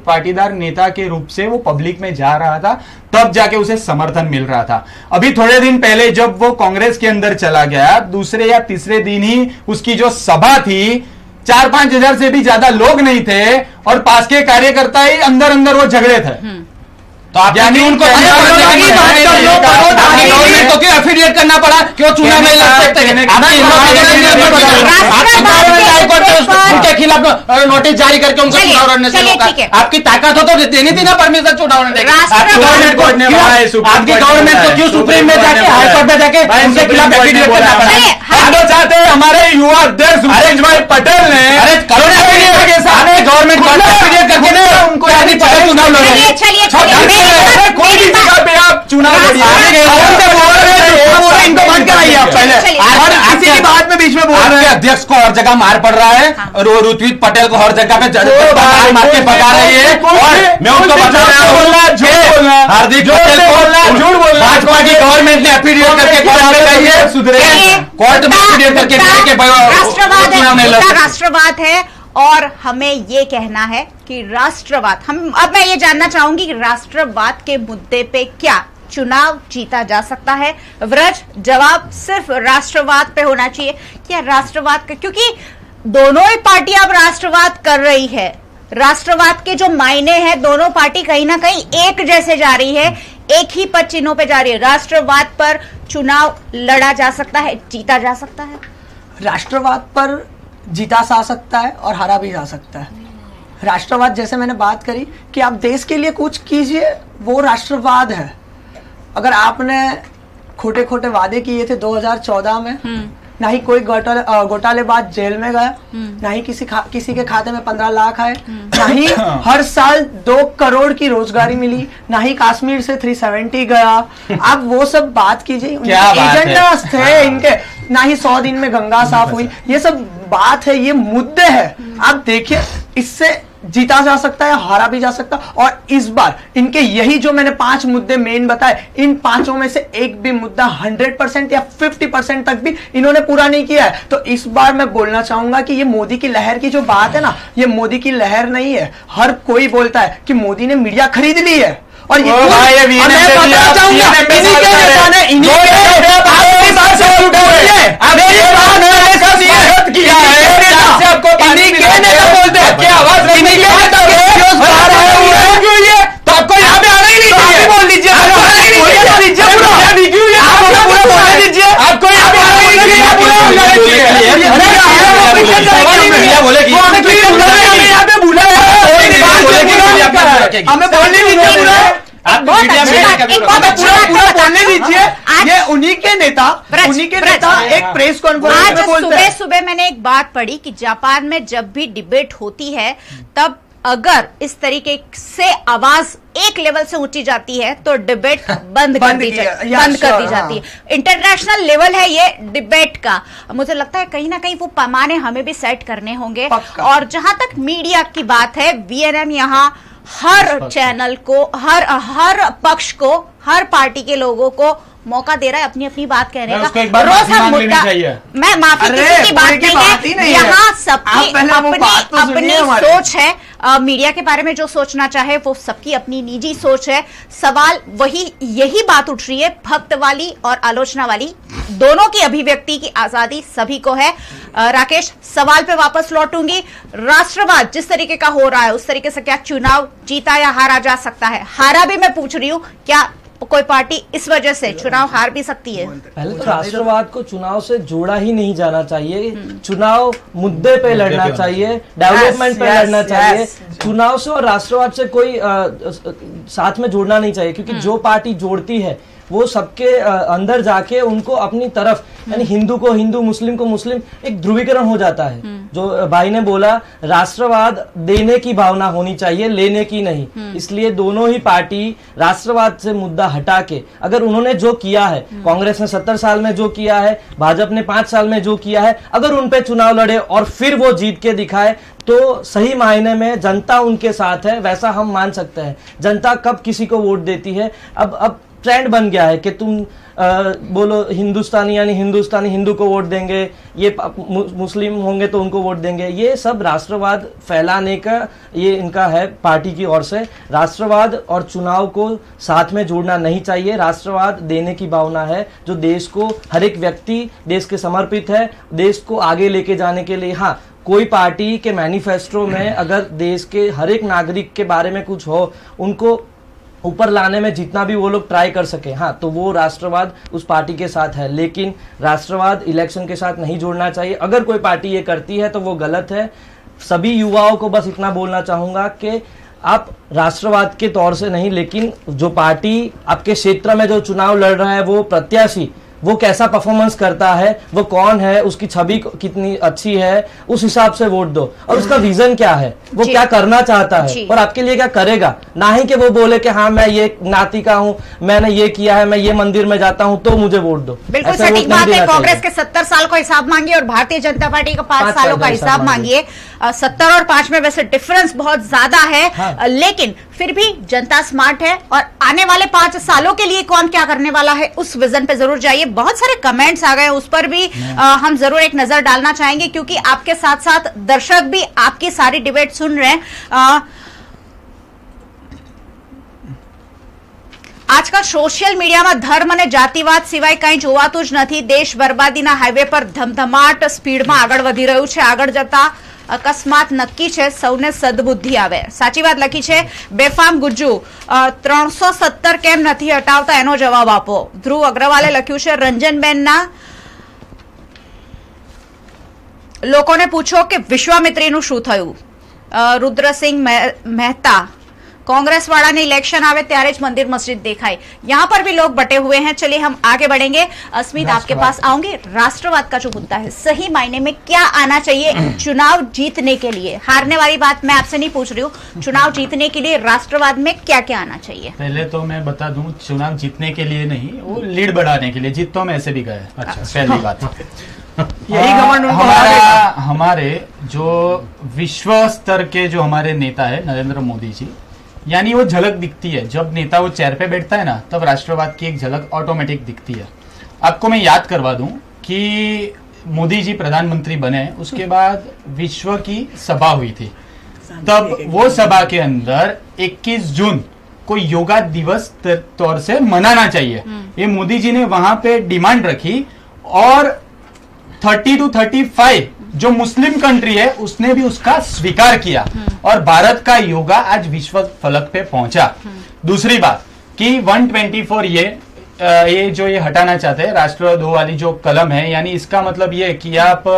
पाटीदार नेता के रूप से वो पब्लिक में जा रहा था, तब जाके उसे समर्थन मिल रहा था। अभी थोड़े दिन पहले जब वो कांग्रेस के अंदर चला गया, दूसरे या तीसरे दिन ही उसकी जो सभा थी 4-5 हजार से भी ज्यादा लोग नहीं थे और पास के कार्यकर्ता ही अंदर अंदर वो झगड़े थे। तो आप यानी उनको तो क्यों एफिलिएट करना पड़ा, क्यों चुनाव नहीं लड़ सकते? उनके खिलाफ नोटिस जारी करके उनका चुनाव लड़ने से रोका। आपकी ताकत हो तो देनी थी ना परमिशन चुनाव लड़ने की। आपकी गवर्नमेंट को क्यों सुप्रीम में जाके हाईकोर्ट में जाके उनके खिलाफ एफिलिएट करना पड़ा? हम चाहते हैं हमारे युवा अध्यक्ष सुरेश भाई पटेल ने गवर्नमेंट करके उनको चुनाव लड़े। कोई भी जगह पे आप चुनाव इनको बंद कराइए आप पहले, और किसी की बात में बीच में बोल रहे हैं। अध्यक्ष को हर जगह मार पड़ रहा है और ऋत्विक पटेल को हर जगह पे मार के भगा रही है। और मैं उनको बता रहा हूँ हार्दिक पटेल को भाजपा की गवर्नमेंट ने एफिलिएट करके कोर्ट में गई है, सुधरे कोर्ट में एफिलिएट करके राष्ट्रवाद है। और हमें ये कहना है कि राष्ट्रवाद, अब मैं ये जानना चाहूंगी कि राष्ट्रवाद के मुद्दे पे क्या चुनाव जीता जा सकता है? व्रज, जवाब सिर्फ राष्ट्रवाद पे होना चाहिए क्या? राष्ट्रवाद का, क्योंकि दोनों ही पार्टी अब राष्ट्रवाद कर रही है, राष्ट्रवाद के जो मायने हैं दोनों पार्टी कहीं ना कहीं एक जैसे जा रही है, एक ही पद चिन्हों पे जा रही है। राष्ट्रवाद पर चुनाव लड़ा जा सकता है, जीता जा सकता है? राष्ट्रवाद पर जीता जा सकता है और हारा भी जा सकता है। राष्ट्रवाद, जैसे मैंने बात करी कि आप देश के लिए कुछ कीजिए, वो राष्ट्रवाद है। अगर आपने खोटे खोटे वादे किए थे 2014 में, ना ही कोई घोटालेबाज जेल में गया, ना ही किसी के खाते में 15 लाख आए, ना ही हर साल 2 करोड़ की रोजगारी मिली, ना ही कश्मीर से 370 गया। आप वो सब बात कीजिए, एजेंडास थे इनके, ना ही 100 दिन में गंगा साफ हुई। ये सब बात है, ये मुद्दे हैं। आप देखिए, इससे जीता जा सकता है, हारा भी जा सकता। और इस बार इनके यही जो मैंने 5 मुद्दे मेन बताए, इन 5 में से एक भी मुद्दा 100% या 50% तक भी इन्होंने पूरा नहीं किया है। तो इस बार मैं बोलना चाहूंगा कि ये मोदी की लहर की जो बात है ना, ये मोदी की लहर नहीं है। हर कोई बोलता है कि मोदी ने मीडिया खरीद ली है, और ये बताना चाहूंगा तो आपको यहाँ पे आना ही नहीं चाहिए। बोल लीजिए, आपको यहाँ पे आना ही नहीं चाहिए। आपको यहाँ पे आना ही नहीं हमें बोलने दीजिए। ये उन्हीं के नेता एक प्रेस कॉन्फ्रेंस में बोलते हैं। सुबह मैंने एक बात पढ़ी कि जापान में जब भी डिबेट होती है, तब अगर इस तरीके से आवाज एक लेवल से ऊंची जाती है तो डिबेट बंद कर दी जाती है। इंटरनेशनल लेवल है ये डिबेट का। मुझे लगता है कहीं ना कहीं वो पैमाने हमें भी सेट करने होंगे। और जहां तक मीडिया की बात है, वीएनएम यहाँ हर चैनल को, हर पक्ष को, हर पार्टी के लोगों को मौका दे रहा है अपनी अपनी बात कहने का। रोज हम मुद्दा, मैं माफी किसी की बात नहीं है, यहाँ सबकी अपनी सोच है, मीडिया के बारे में जो सोचना चाहे वो सबकी अपनी निजी सोच है। सवाल यही बात उठ रही है, भक्त वाली और आलोचना वाली, दोनों की अभिव्यक्ति की आजादी सभी को है। राकेश, सवाल पे वापस लौटूंगी। राष्ट्रवाद जिस तरीके का हो रहा है उस तरीके से क्या चुनाव जीता या हारा जा सकता है? हारा भी मैं पूछ रही हूं, क्या कोई पार्टी इस वजह से चुनाव हार भी सकती है? पहले तो राष्ट्रवाद को चुनाव से जोड़ा ही नहीं जाना चाहिए। चुनाव मुद्दे पे लड़ना चाहिए, डेवलपमेंट पे लड़ना चाहिए। चुनाव से और राष्ट्रवाद से कोई साथ में जोड़ना नहीं चाहिए, क्योंकि जो पार्टी जोड़ती है वो सबके अंदर जाके उनको अपनी तरफ, यानी हिंदू को हिंदू, मुस्लिम को मुस्लिम, एक ध्रुवीकरण हो जाता है। जो भाई ने बोला, राष्ट्रवाद देने की भावना होनी चाहिए, लेने की नहीं। इसलिए दोनों ही पार्टी राष्ट्रवाद से मुद्दा हटा के, अगर उन्होंने जो किया है, कांग्रेस ने 70 साल में जो किया है, भाजपा ने 5 साल में जो किया है, अगर उन पे चुनाव लड़े और फिर वो जीत के दिखाए तो सही मायने में जनता उनके साथ है, वैसा हम मान सकते हैं। जनता कब किसी को वोट देती है, अब ट्रेंड बन गया है कि तुम बोलो हिंदुस्तानी यानी हिंदुस्तानी, हिंदू को वोट देंगे, ये मुस्लिम होंगे तो उनको वोट देंगे। ये सब राष्ट्रवाद फैलाने का ये इनका है पार्टी की ओर से। राष्ट्रवाद और चुनाव को साथ में जोड़ना नहीं चाहिए। राष्ट्रवाद देने की भावना है, जो देश को, हर एक व्यक्ति देश के समर्पित है, देश को आगे लेके जाने के लिए। हाँ, कोई पार्टी के मैनिफेस्टो में अगर देश के हर एक नागरिक के बारे में कुछ हो, उनको ऊपर लाने में जितना भी वो लोग ट्राई कर सके, हाँ, तो वो राष्ट्रवाद उस पार्टी के साथ है। लेकिन राष्ट्रवाद इलेक्शन के साथ नहीं जोड़ना चाहिए। अगर कोई पार्टी ये करती है तो वो गलत है। सभी युवाओं को बस इतना बोलना चाहूंगा कि आप राष्ट्रवाद के तौर से नहीं, लेकिन जो पार्टी आपके क्षेत्र में जो चुनाव लड़ रहा है, वो प्रत्याशी वो कैसा परफॉर्मेंस करता है, वो कौन है, उसकी छवि कितनी अच्छी है, उस हिसाब से वोट दो। और उसका विजन क्या है, वो क्या करना चाहता है और आपके लिए क्या करेगा। ना ही कि वो बोले कि हाँ मैं ये नाती का हूँ, मैंने ये किया है, मैं ये मंदिर में जाता हूँ तो मुझे वोट दो। बिल्कुल सटीक बात है। कांग्रेस के 70 साल का हिसाब मांगिए और भारतीय जनता पार्टी का 5 सालों का हिसाब मांगिए। 70 और 5 में वैसे डिफरेंस बहुत ज्यादा है, हाँ। लेकिन फिर भी जनता स्मार्ट है और आने वाले 5 सालों के लिए कौन क्या करने वाला है उस विजन पे जरूर जाइए। बहुत सारे कमेंट्स आ गए, उस पर भी हम जरूर एक नजर डालना चाहेंगे, क्योंकि आपके साथ साथ दर्शक भी आपकी सारी डिबेट सुन रहे हैं। आजकल सोशल मीडिया में धर्म અને જાતિવાદ સિવાય કંઈ જોવાતું જ નથી। દેશ બરબાદીના હાઈવે પર ધમધમાટ સ્પીડમાં આગળ વધી રહ્યું છે। આગળ જતા અકસ્માત નક્કી છે, સૌને સદબુદ્ધિ આવે। સાચી વાત લખી છે બેફામ ગુજ્જુ। 370 કેમ નથી હટાવતા એનો જવાબ આપો। ધ્રુવ અગ્રવાલે લખ્યું છે રંજનબેનના લોકોને પૂછો કે વિશ્વામિત્રીનું શું થયું। रुद्रसिंह मेहता, कांग्रेस वाला ने इलेक्शन आवे त्यारे ज मंदिर मस्जिद देखाई। यहाँ पर भी लोग बटे हुए हैं। चलिए हम आगे बढ़ेंगे। अस्मित, आपके पास आऊंगी। राष्ट्रवाद का जो मुद्दा है, सही मायने में क्या आना चाहिए चुनाव जीतने के लिए? हारने वाली बात मैं आपसे नहीं पूछ रही हूँ, चुनाव जीतने के लिए राष्ट्रवाद में क्या क्या आना चाहिए? पहले तो मैं बता दूं, चुनाव जीतने के लिए नहीं, वो लीड बढ़ाने के लिए। जीत तो हम ऐसे भी गए। अच्छा, पहली बात यही हमारे जो विश्व स्तर के जो हमारे नेता है नरेंद्र मोदी जी, यानी वो झलक दिखती है जब नेता वो चेयर पे बैठता है ना, तब राष्ट्रवाद की एक झलक ऑटोमेटिक दिखती है। आपको मैं याद करवा दूं कि मोदी जी प्रधानमंत्री बने, उसके बाद विश्व की सभा हुई थी। तब वो सभा के अंदर 21 जून को योगा दिवस तौर से मनाना चाहिए, ये मोदी जी ने वहां पे डिमांड रखी। और 30 to 35 जो मुस्लिम कंट्री है उसने भी उसका स्वीकार किया और भारत का योगा आज विश्व फलक पे पहुंचा। दूसरी बात कि 124 ये जो ये हटाना चाहते हैं, राष्ट्र 2 वाली जो कलम है, यानी इसका मतलब ये कि आप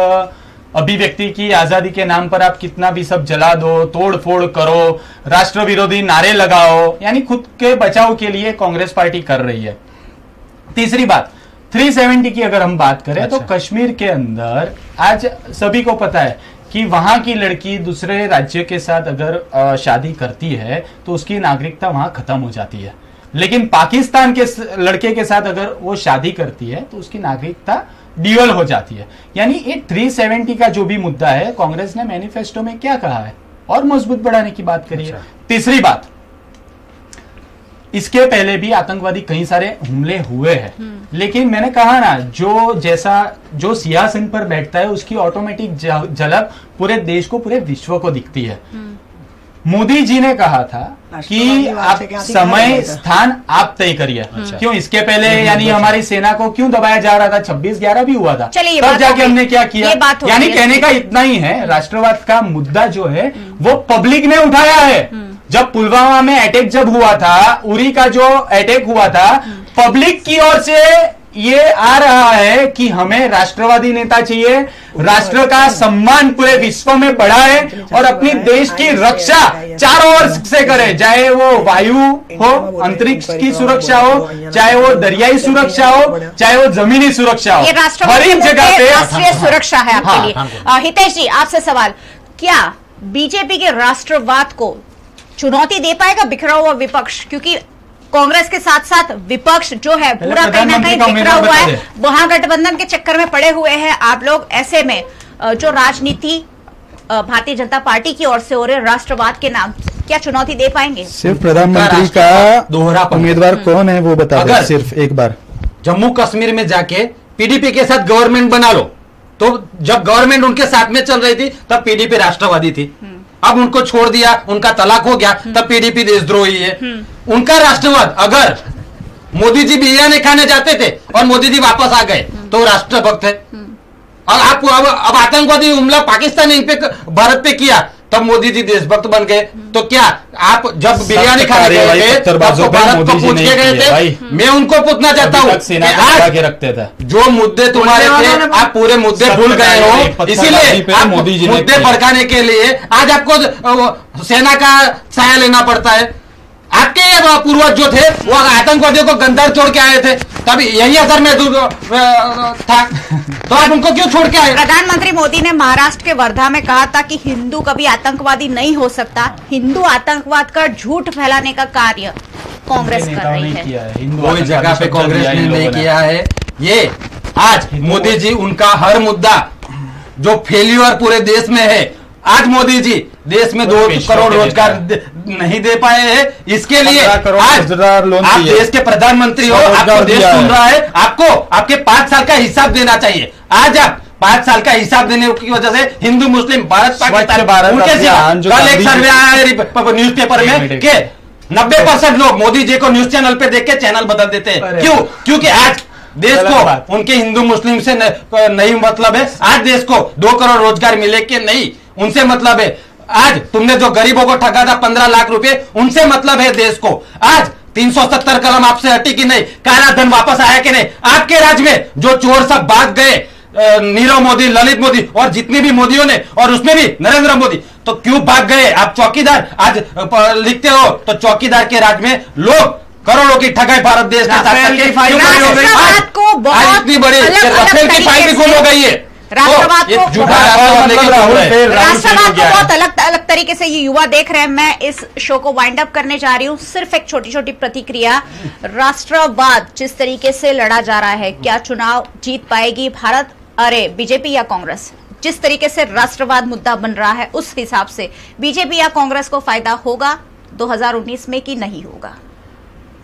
अभिव्यक्ति की आजादी के नाम पर आप कितना भी सब जला दो, तोड़ फोड़ करो, राष्ट्र विरोधी नारे लगाओ, यानी खुद के बचाव के लिए कांग्रेस पार्टी कर रही है। तीसरी बात, 370 की अगर हम बात करें, तो कश्मीर के अंदर आज सभी को पता है कि वहां की लड़की दूसरे राज्य के साथ अगर शादी करती है तो उसकी नागरिकता वहां खत्म हो जाती है। लेकिन पाकिस्तान के लड़के के साथ अगर वो शादी करती है तो उसकी नागरिकता ड्यूअल हो जाती है। यानी ये 370 का जो भी मुद्दा है, कांग्रेस ने मैनिफेस्टो में क्या कहा है और मजबूत बढ़ाने की बात करी है। तीसरी बात, इसके पहले भी आतंकवादी कई सारे हमले हुए हैं, लेकिन मैंने कहा ना, जो सिंहासन पर बैठता है उसकी ऑटोमेटिक झलक पूरे देश को, पूरे विश्व को दिखती है। मोदी जी ने कहा था कि आप समय स्थान आप तय करिए। क्यों इसके पहले यानी हमारी सेना को क्यों दबाया जा रहा था? 26/11 भी हुआ था, तब जाके हमने क्या किया? यानी कहने का इतना ही है, राष्ट्रवाद का मुद्दा जो है वो पब्लिक ने उठाया है। जब पुलवामा में अटैक जब हुआ था, उरी का जो अटैक हुआ था, पब्लिक की ओर से ये आ रहा है कि हमें राष्ट्रवादी नेता चाहिए, राष्ट्र का सम्मान पूरे विश्व में बढ़ाए और अपनी देश की रक्षा चारों ओर से करे, चाहे वो वायु हो, अंतरिक्ष की सुरक्षा हो, चाहे वो दरियाई सुरक्षा हो, चाहे वो जमीनी सुरक्षा हो, हर एक जगह पे राष्ट्रीय सुरक्षा है आपके लिए। हितेश जी, आपसे सवाल, क्या बीजेपी के राष्ट्रवाद को चुनौती दे पाएगा बिखरा हुआ विपक्ष? क्योंकि कांग्रेस के साथ साथ विपक्ष जो है पूरा कहीं ना कहीं बिखरा हुआ है, महागठबंधन के चक्कर में पड़े हुए हैं आप लोग। ऐसे में जो राजनीति भारतीय जनता पार्टी की ओर से हो रहे राष्ट्रवाद के नाम, क्या चुनौती दे पाएंगे? सिर्फ प्रधानमंत्री का दोहरा उम्मीदवार कौन है वो बता दो सिर्फ एक बार। जम्मू कश्मीर में जाके पीडीपी के साथ गवर्नमेंट बना लो, तो जब गवर्नमेंट उनके साथ में चल रही थी तब पीडीपी राष्ट्रवादी थी, अब उनको छोड़ दिया, उनका तलाक हो गया, तब पीडीपी देशद्रोही है। उनका राष्ट्रवाद, अगर मोदी जी बिरयानी खाने जाते थे और मोदी जी वापस आ गए तो राष्ट्रभक्त है। और आप अब आतंकवादी हमला पाकिस्तान इन पे भारत पे किया तब मोदी जी देशभक्त बन गए। तो क्या आप जब बिरयानी खाने गए थे तब तो भारत को पूछ के गए थे? मैं उनको पूछना चाहता हूँ, आज रखते थे जो मुद्दे तुम्हारे थे आप पूरे मुद्दे भूल गए हो, इसीलिए आप मुद्दे भड़काने के लिए आज आपको सेना का सहारा लेना पड़ता है। आपके पूर्वज जो थे वो आतंकवादियों को गंदार छोड़ के आए थे, तब यही असर में था, तो आप उनको क्यों छोड़ के आए? प्रधानमंत्री मोदी ने महाराष्ट्र के वर्धा में कहा था कि हिंदू कभी आतंकवादी नहीं हो सकता। हिंदू आतंकवाद का झूठ फैलाने का कार्य कांग्रेस कर रही है। कोई जगह पे कांग्रेस ने नहीं किया है। ये आज मोदी जी उनका हर मुद्दा जो फेल्यूर पूरे देश में है, आज मोदी जी देश में 2 करोड़ रोजगार नहीं दे पाए हैं, इसके लिए आज आप देश के प्रधानमंत्री हो, आपको देश सुन रहा है, आपको आपके 5 साल का हिसाब देना चाहिए। आज आप 5 साल का हिसाब देने की वजह से हिंदू मुस्लिम भारत पाकिस्तान उनके कल एक सर्वे आया है न्यूज पेपर में कि 90% लोग मोदी जी को न्यूज चैनल पे देख के चैनल बदल देते हैं। क्यों? क्योंकि आज देश को उनके हिंदू मुस्लिम से नहीं मतलब है, आज देश को 2 करोड़ रोजगार मिले कि नहीं उनसे मतलब है। आज तुमने जो गरीबों को ठगा था 15 लाख रुपए, उनसे मतलब है देश को। आज 370 कलम आपसे हटी कि नहीं, काला धन वापस आया कि नहीं, आपके राज्य में जो चोर सब भाग गए, नीरव मोदी, ललित मोदी और जितने भी मोदियों ने, और उसमें भी नरेंद्र मोदी, तो क्यों भाग गए? आप चौकीदार आज लिखते हो तो चौकीदार के राज्य में लोग करोड़ों की ठगाई भारत देश के साथ इतनी बड़ी राफेल की फाइल भी गुम हो गई है। राष्ट्रवाद को बहुत अलग तरीके से ये युवा देख रहे हैं। मैं इस शो को वाइंड अप करने जा रही हूँ, सिर्फ एक छोटी छोटी प्रतिक्रिया। राष्ट्रवाद जिस तरीके से लड़ा जा रहा है, क्या चुनाव जीत पाएगी भारत, अरे बीजेपी या कांग्रेस? जिस तरीके से राष्ट्रवाद मुद्दा बन रहा है उस हिसाब से बीजेपी या कांग्रेस को फायदा होगा 2019 में कि नहीं होगा?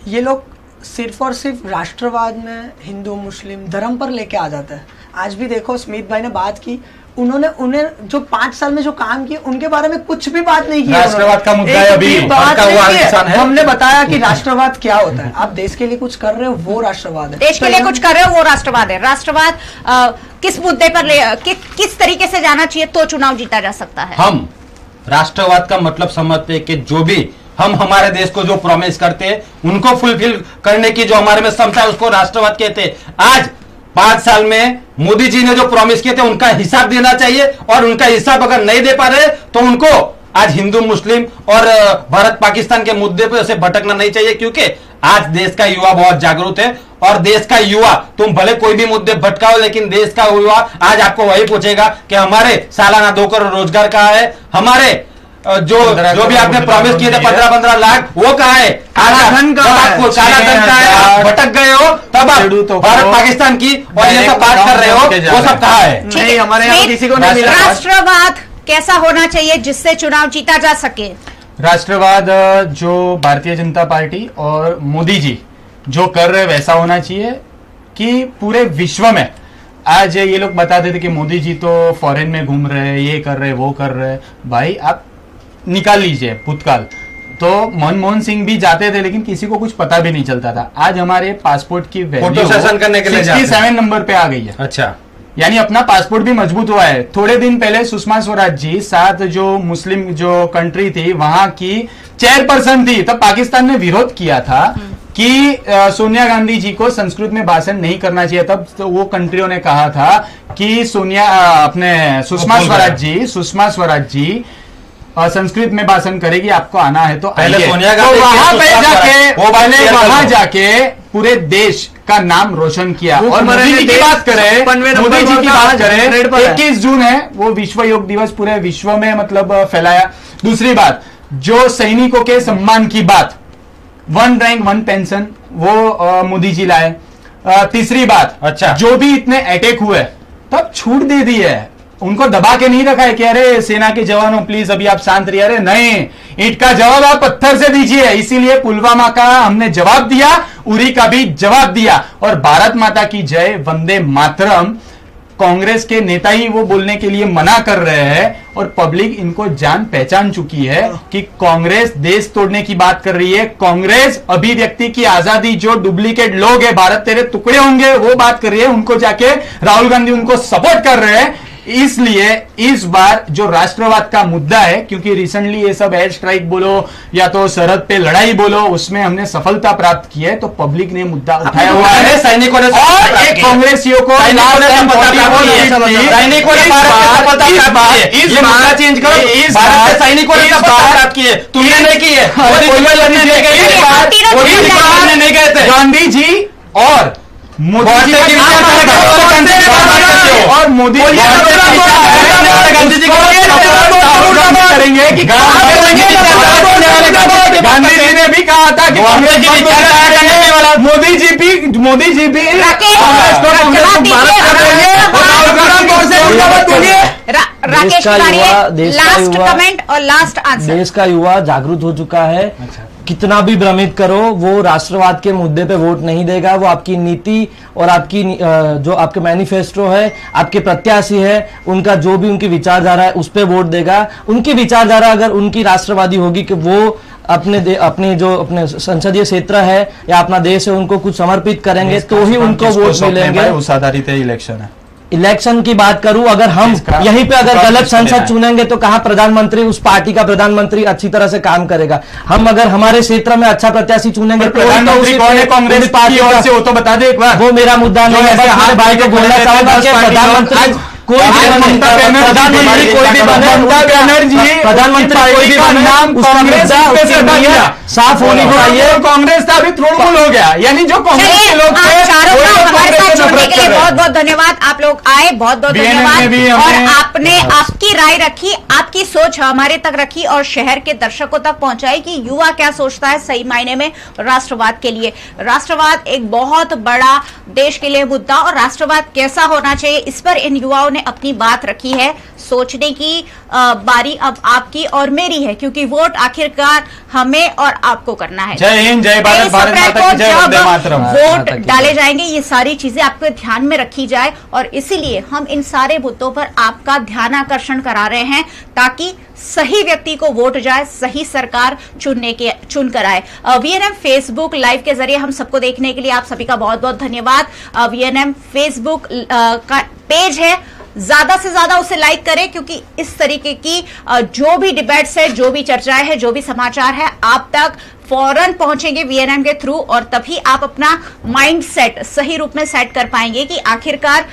ये लोग सिर्फ और सिर्फ राष्ट्रवाद में हिंदू मुस्लिम धर्म पर लेके आ जाता है। आज भी देखो स्मित भाई ने बात की, उन्हें जो 5 साल में जो काम किए उनके बारे में कुछ भी बात नहीं की। राष्ट्रवाद का मुद्दा है अभी हमने बताया कि राष्ट्रवाद क्या होता है। आप देश के लिए कुछ कर रहे हो वो राष्ट्रवाद है, देश के लिए कुछ कर रहे हो वो राष्ट्रवाद है। राष्ट्रवाद किस मुद्दे पर किस तरीके से जाना चाहिए तो चुनाव जीता जा सकता है? हम राष्ट्रवाद का मतलब समझते हैं कि जो भी हम हमारे देश को जो प्रॉमिस करते हैं उनको फुलफिल करने की जो हमारे में क्षमता है उसको राष्ट्रवाद कहते हैं। आज 5 साल में मोदी जी ने जो प्रॉमिस किए थे उनका हिसाब देना चाहिए, और उनका हिसाब अगर नहीं दे पा रहे तो उनको आज हिंदू मुस्लिम और भारत पाकिस्तान के मुद्दे पे उसे भटकना नहीं चाहिए, क्योंकि आज देश का युवा बहुत जागरूक है। और देश का युवा, तुम भले कोई भी मुद्दे भटकाओ, लेकिन देश का युवा आज आपको वही पूछेगा कि हमारे सालाना 2 करोड़ रोजगार कहाँ है, हमारे जो भी आपने प्रॉमिस किए थे 15-15 लाख वो कहाँ है, काला धन कहाँ है, आप भटक गए हो, तब आप भारत पाकिस्तान की और ये सब बात कर रहे हो, वो सब कहाँ है? नहीं, हमारे यहाँ किसी को नहीं मिला। राष्ट्रवाद कैसा होना चाहिए जिससे चुनाव जीता जा सके? राष्ट्रवाद जो भारतीय जनता पार्टी और मोदी जी जो कर रहे वैसा होना चाहिए कि पूरे विश्व में। आज ये लोग बताते थे कि मोदी जी तो फॉरेन में घूम रहे हैं, ये कर रहे वो कर रहे। भाई आप निकाल लीजिए भूतकाल, तो मनमोहन सिंह भी जाते थे लेकिन किसी को कुछ पता भी नहीं चलता था। आज हमारे पासपोर्ट की फोटो सेशन करने के लिए 67 नंबर पे आ गई है। अच्छा, यानी अपना पासपोर्ट भी मजबूत हुआ है। थोड़े दिन पहले सुषमा स्वराज जी 7 जो मुस्लिम जो कंट्री थी वहां की चेयरपर्सन थी, तब पाकिस्तान ने विरोध किया था कि सोनिया गांधी जी को संस्कृत में भाषण नहीं करना चाहिए। तब तो वो कंट्रियों ने कहा था कि सुषमा स्वराज जी संस्कृत में भाषण करेगी, आपको आना है तो आइए। तो वहां जाके पूरे देश का नाम रोशन किया। और मोदी जी की बात करें, 21 जून है वो विश्व योग दिवस, पूरे विश्व में मतलब फैलाया। दूसरी बात, जो सैनिकों के सम्मान की बात, 1 रैंक 1 पेंशन, वो मोदी जी लाए। तीसरी बात, अच्छा, जो भी इतने अटैक हुए तब छूट दे दी है, उनको दबा के नहीं रखा है कि अरे सेना के जवानों प्लीज अभी आप शांत रहिए। अरे नहीं, ईंट का जवाब आप पत्थर से दीजिए। इसीलिए पुलवामा का हमने जवाब दिया, उरी का भी जवाब दिया। और भारत माता की जय, वंदे मातरम, कांग्रेस के नेता ही वो बोलने के लिए मना कर रहे हैं और पब्लिक इनको जान पहचान चुकी है कि कांग्रेस देश तोड़ने की बात कर रही है। कांग्रेस अभिव्यक्ति की आजादी, जो डुप्लीकेट लोग है, भारत तेरे टुकड़े होंगे, वो बात कर रही है। उनको जाके राहुल गांधी उनको सपोर्ट कर रहे हैं। इसलिए इस बार जो राष्ट्रवाद का मुद्दा है, क्योंकि रिसेंटली ये सब एयर स्ट्राइक बोलो या तो सरहद पे लड़ाई बोलो, उसमें हमने सफलता प्राप्त की है, तो पब्लिक ने मुद्दा उठाया हुआ है। सैनिकों ने और एक कांग्रेसियों को तुमने नहीं की है, नहीं गए थे गांधी जी और मोदी जी और मोदी जी करेंगे कि गांधी जी ने भी कहा था कि मोदी जी भी राकेश लास्ट कमेंट और लास्ट आंसर। देश का युवा जागरूक हो चुका है। कितना भी भ्रमित करो, वो राष्ट्रवाद के मुद्दे पे वोट नहीं देगा। वो आपकी नीति और आपकी जो आपके मैनिफेस्टो है, आपके प्रत्याशी है, उनका जो भी उनकी विचारधारा है उस पे वोट देगा। उनकी विचारधारा अगर उनकी राष्ट्रवादी होगी कि वो अपने जो अपने संसदीय क्षेत्र है या अपना देश है उनको कुछ समर्पित करेंगे, तो ही उनको वोट मिलेंगे। उस आधारित इलेक्शन है। इलेक्शन की बात करूं, अगर हम यहीं पे अगर गलत संसद चुनेंगे तो कहां प्रधानमंत्री, उस पार्टी का प्रधानमंत्री अच्छी तरह से काम करेगा। हम अगर हमारे क्षेत्र में अच्छा प्रत्याशी चुनेंगे, प्रधानमंत्री कौन है कांग्रेस पार्टी ओर से, वो तो बता दे एक बार। वो मेरा मुद्दा नहीं है, हमारे भाई को बोलना चाहूंगा कि प्रधानमंत्री कोई भी बने, प्रधानमंत्री कोई भी बने, प्रधानमंत्री कोई भी बने, उसका मुद्दा उसकी नीयत साफ होनी चाहिए। कांग्रेस का भी तृणमूल हो गया, यानी जो कांग्रेस के लोग थे हमारे साथ जुड़ने के लिए बहुत बहुत धन्यवाद। आप लोग आए, बहुत बहुत धन्यवाद। और आपने आपकी राय रखी, आपकी सोच हमारे तक रखी और शहर के दर्शकों तक पहुंचाई कि युवा क्या सोचता है सही मायने में राष्ट्रवाद के लिए। राष्ट्रवाद एक बहुत बड़ा देश के लिए मुद्दा, और राष्ट्रवाद कैसा होना चाहिए इस पर इन युवाओं ने अपनी बात रखी है। सोचने की बारी अब आपकी और मेरी है, क्योंकि वोट आखिरकार हमें और आपको करना है। जय हिंद, जय भारत, भारत माता की जय, वंदे मातरम। वोट डाले जाएंगे, ये सारी चीजें आपके ध्यान में रखी जाए, और इसीलिए हम इन सारे मुद्दों पर आपका ध्यान आकर्षण करा रहे हैं ताकि सही व्यक्ति को वोट जाए, सही सरकार चुन कर आए। वीएनएम फेसबुक लाइव के जरिए हम सबको देखने के लिए आप सभी का बहुत बहुत धन्यवाद। वीएनएम फेसबुक का पेज है, ज्यादा से ज्यादा उसे लाइक करें, क्योंकि इस तरीके की जो भी डिबेट्स है, जो भी चर्चाएं है, जो भी समाचार है, आप तक फौरन पहुंचेंगे वीएनएम के थ्रू, और तभी आप अपना माइंड सेट सही रूप में सेट कर पाएंगे कि आखिरकार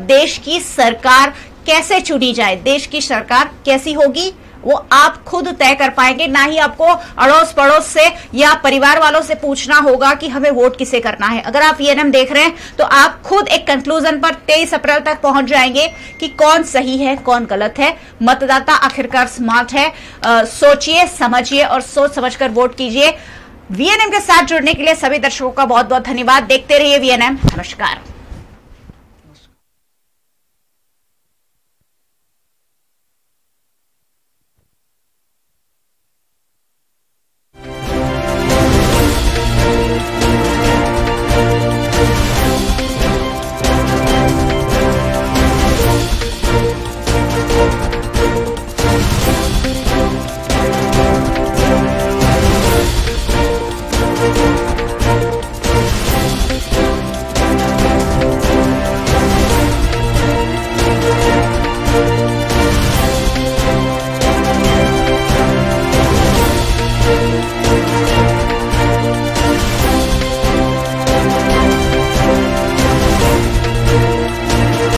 देश की सरकार कैसे चुनी जाए, देश की सरकार कैसी होगी वो आप खुद तय कर पाएंगे। ना ही आपको अड़ोस पड़ोस से या परिवार वालों से पूछना होगा कि हमें वोट किसे करना है। अगर आप वीएनएम देख रहे हैं तो आप खुद एक कंक्लूजन पर 23 अप्रैल तक पहुंच जाएंगे कि कौन सही है, कौन गलत है। मतदाता आखिरकार स्मार्ट है। सोचिए, समझिए और सोच समझकर वोट कीजिए। वीएनएम के साथ जुड़ने के लिए सभी दर्शकों का बहुत बहुत धन्यवाद। देखते रहिए वीएनएम। नमस्कार।